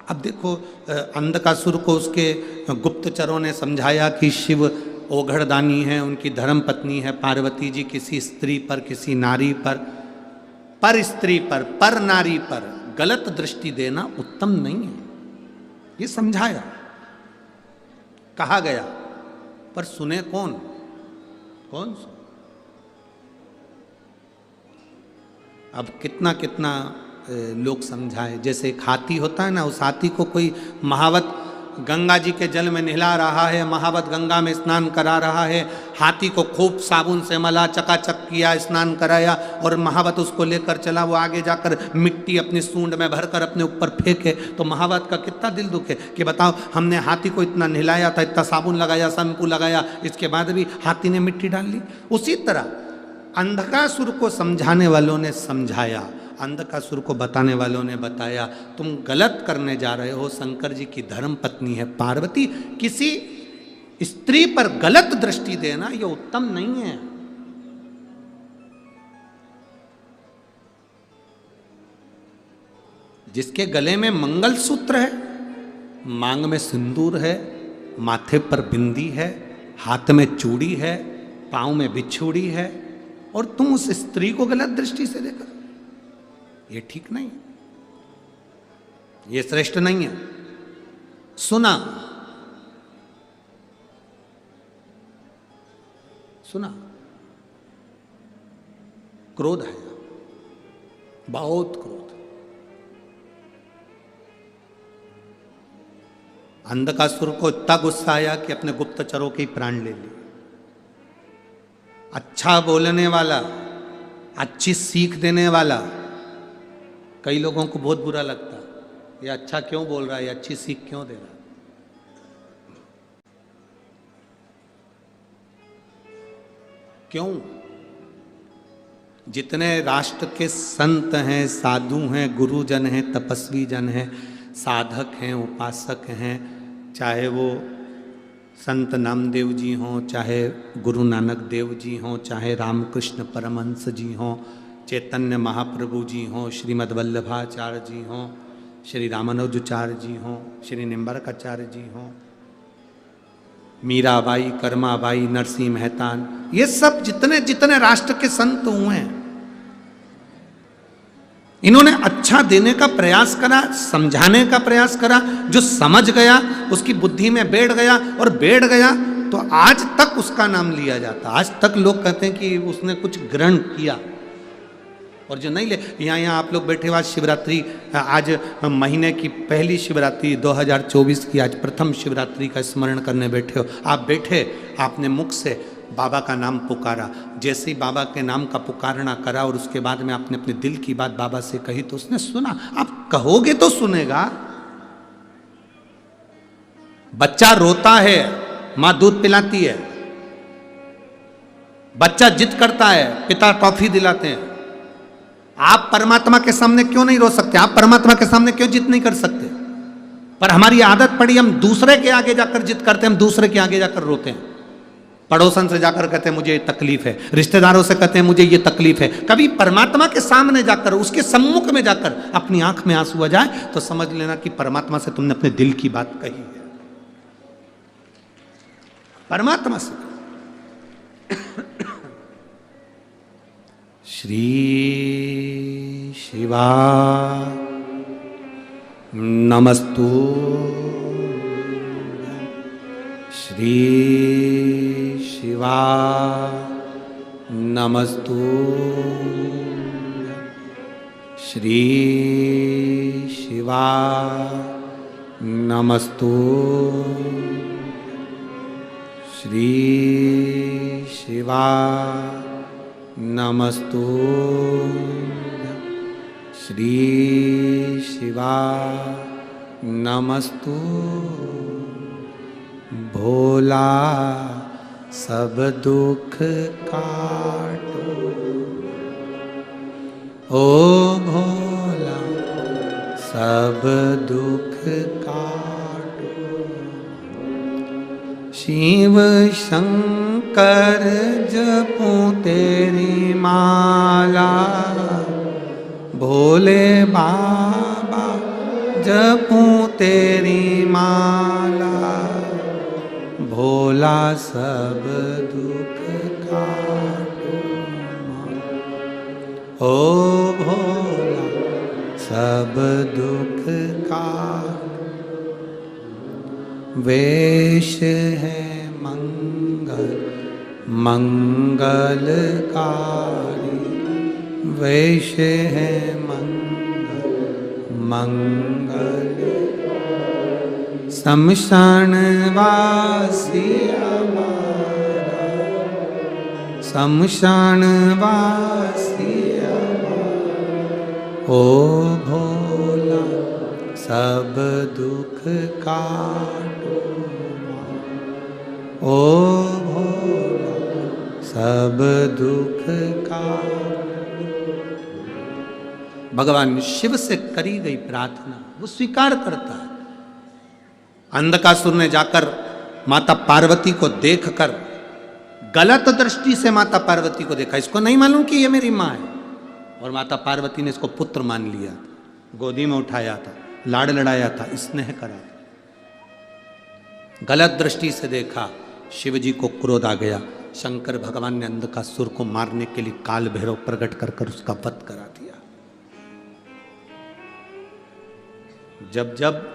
अब देखो अंधकासुर को उसके गुप्तचरों ने समझाया कि शिव ओघड़दानी है, उनकी धर्म पत्नी है पार्वती जी। किसी स्त्री पर, किसी नारी पर स्त्री पर नारी पर गलत दृष्टि देना उत्तम नहीं है, ये समझाया, कहा गया। पर सुने कौन सुने? अब कितना कितना लोग समझाए। जैसे एक हाथी होता है ना, उस हाथी को कोई महावत गंगा जी के जल में नहला रहा है, महावत गंगा में स्नान करा रहा है। हाथी को खूब साबुन से मला, चकाचक किया, स्नान कराया और महावत उसको लेकर चला। वो आगे जाकर मिट्टी अपनी सूंड में भरकर अपने ऊपर फेंके तो महावत का कितना दिल दुखे कि बताओ हमने हाथी को इतना नहलाया था, इतना साबुन लगाया, शैम्पू लगाया, इसके बाद भी हाथी ने मिट्टी डाल ली। उसी तरह अंधकासुर को समझाने वालों ने समझाया, अंधकासुर को बताने वालों ने बताया तुम गलत करने जा रहे हो। शंकर जी की धर्म पत्नी है पार्वती, किसी स्त्री पर गलत दृष्टि देना यह उत्तम नहीं है। जिसके गले में मंगलसूत्र है, मांग में सिंदूर है, माथे पर बिंदी है, हाथ में चूड़ी है, पांव में बिछुड़ी है, और तुम उस स्त्री को गलत दृष्टि से देखा, ये ठीक नहीं, ये श्रेष्ठ नहीं है। सुना क्रोध है, बहुत क्रोध। अंधकासुर को इतना गुस्सा आया कि अपने गुप्तचरों के प्राण ले लिए। अच्छा बोलने वाला, अच्छी सीख देने वाला, कई लोगों को बहुत बुरा लगता, ये अच्छा क्यों बोल रहा है, ये अच्छी सीख क्यों दे रहा है। क्यों? जितने राष्ट्र के संत हैं, साधु हैं, गुरुजन हैं, तपस्वी जन हैं, साधक हैं, उपासक हैं, चाहे वो संत नामदेव जी हों, चाहे गुरु नानक देव जी हों, चाहे रामकृष्ण परमहंस जी हों, चैतन्य महाप्रभु जी हों, श्रीमद् वल्लभाचार्य जी हों, श्री रामानुजाचार्य जी हों, श्री निम्बरकाचार्य जी हों, मीराबाई, कर्माबाई, नरसिंह मेहतान, ये सब जितने जितने राष्ट्र के संत हुए हैं, इन्होंने अच्छा देने का प्रयास करा, समझाने का प्रयास करा। जो समझ गया उसकी बुद्धि में बैठ गया, और बैठ गया तो आज तक उसका नाम लिया जाता। आज तक लोग कहते हैं कि उसने कुछ ग्रहण किया। और जो नहीं ले, यहाँ आप लोग बैठे हुआ शिवरात्रि, आज महीने की पहली शिवरात्रि 2024 की आज प्रथम शिवरात्रि का स्मरण करने बैठे हो। आप बैठे, आपने मुख से बाबा का नाम पुकारा। जैसे ही बाबा के नाम का पुकारना करा और उसके बाद में आपने अपने दिल की बात बाबा से कही तो उसने सुना। आप कहोगे तो सुनेगा। बच्चा रोता है, मां दूध पिलाती है, बच्चा जिद करता है, पिता टॉफी दिलाते हैं। आप परमात्मा के सामने क्यों नहीं रो सकते? आप परमात्मा के सामने क्यों जिद नहीं कर सकते? पर हमारी आदत पड़ी, हम दूसरे के आगे जाकर जिद करते हैं, हम दूसरे के आगे जाकर रोते हैं। पड़ोसन से जाकर कहते हैं मुझे ये तकलीफ है, रिश्तेदारों से कहते हैं मुझे ये तकलीफ है। कभी परमात्मा के सामने जाकर, उसके सम्मुख में जाकर अपनी आंख में आंसू आ जाए तो समझ लेना कि परमात्मा से तुमने अपने दिल की बात कही है। परमात्मा से। श्री शिवा नमस्तु, श्री शिवा नमस्तु, श्री शिवा नमस्तु, श्री शिवा नमस्तु, श्री शिवा नमस्तु। भोला सब दुख काटो, ओ भोला सब दुख काटो। शिव शंकर जपूं तेरी माला, भोले बाबा जपूं तेरी माला। भोला सब दुख काटो, ओ भोला सब दुख काटो। वेश है मंगल मंगलकारी, वेश है मंगल मंगल। शमशान वासी हमारा, शमशान वासी हमारा। ओ भोला सब दुख काटो, ओ भोला सब दुख काटो। भगवान शिव से करी गई प्रार्थना वो स्वीकार करता है। अंधकासुर ने जाकर माता पार्वती को देखकर गलत दृष्टि से माता पार्वती को देखा। इसको नहीं मालूम कि ये मेरी माँ है, और माता पार्वती ने इसको पुत्र मान लिया, गोदी में उठाया था, लाड़ लड़ाया था, स्नेह करा। गलत दृष्टि से देखा, शिव जी को क्रोध आ गया। शंकर भगवान ने अंधकासुर को मारने के लिए काल भैरव प्रकट कर कर उसका वध करा दिया। जब जब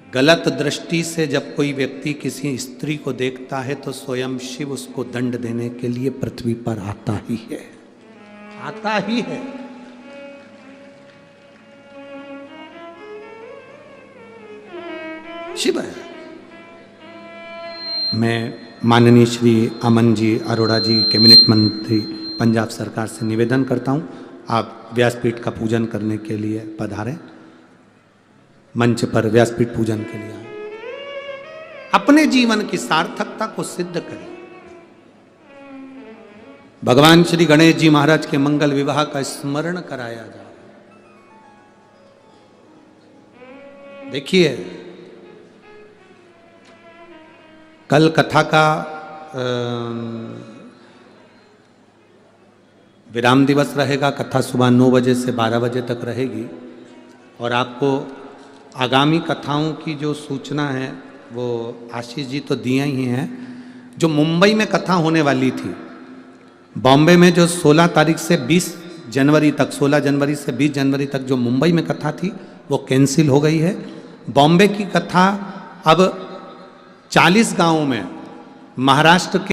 गलत दृष्टि से जब कोई व्यक्ति किसी स्त्री को देखता है तो स्वयं शिव उसको दंड देने के लिए पृथ्वी पर आता ही है, आता ही है। शिव है। मैं माननीय श्री अमन जी अरोड़ा जी कैबिनेट मंत्री पंजाब सरकार से निवेदन करता हूं, आप व्यासपीठ का पूजन करने के लिए पधारें। मंच पर व्यासपीठ पूजन के लिए अपने जीवन की सार्थकता को सिद्ध करें। भगवान श्री गणेश जी महाराज के मंगल विवाह का स्मरण कराया जाए। देखिए, कल कथा का विराम दिवस रहेगा। कथा सुबह 9 बजे से 12 बजे तक रहेगी, और आपको आगामी कथाओं की जो सूचना है वो आशीष जी तो दिए ही हैं। जो मुंबई में कथा होने वाली थी, बॉम्बे में जो 16 तारीख से 20 जनवरी तक, 16 जनवरी से 20 जनवरी तक जो मुंबई में कथा थी वो कैंसिल हो गई है। बॉम्बे की कथा अब 40 गांवों में महाराष्ट्र के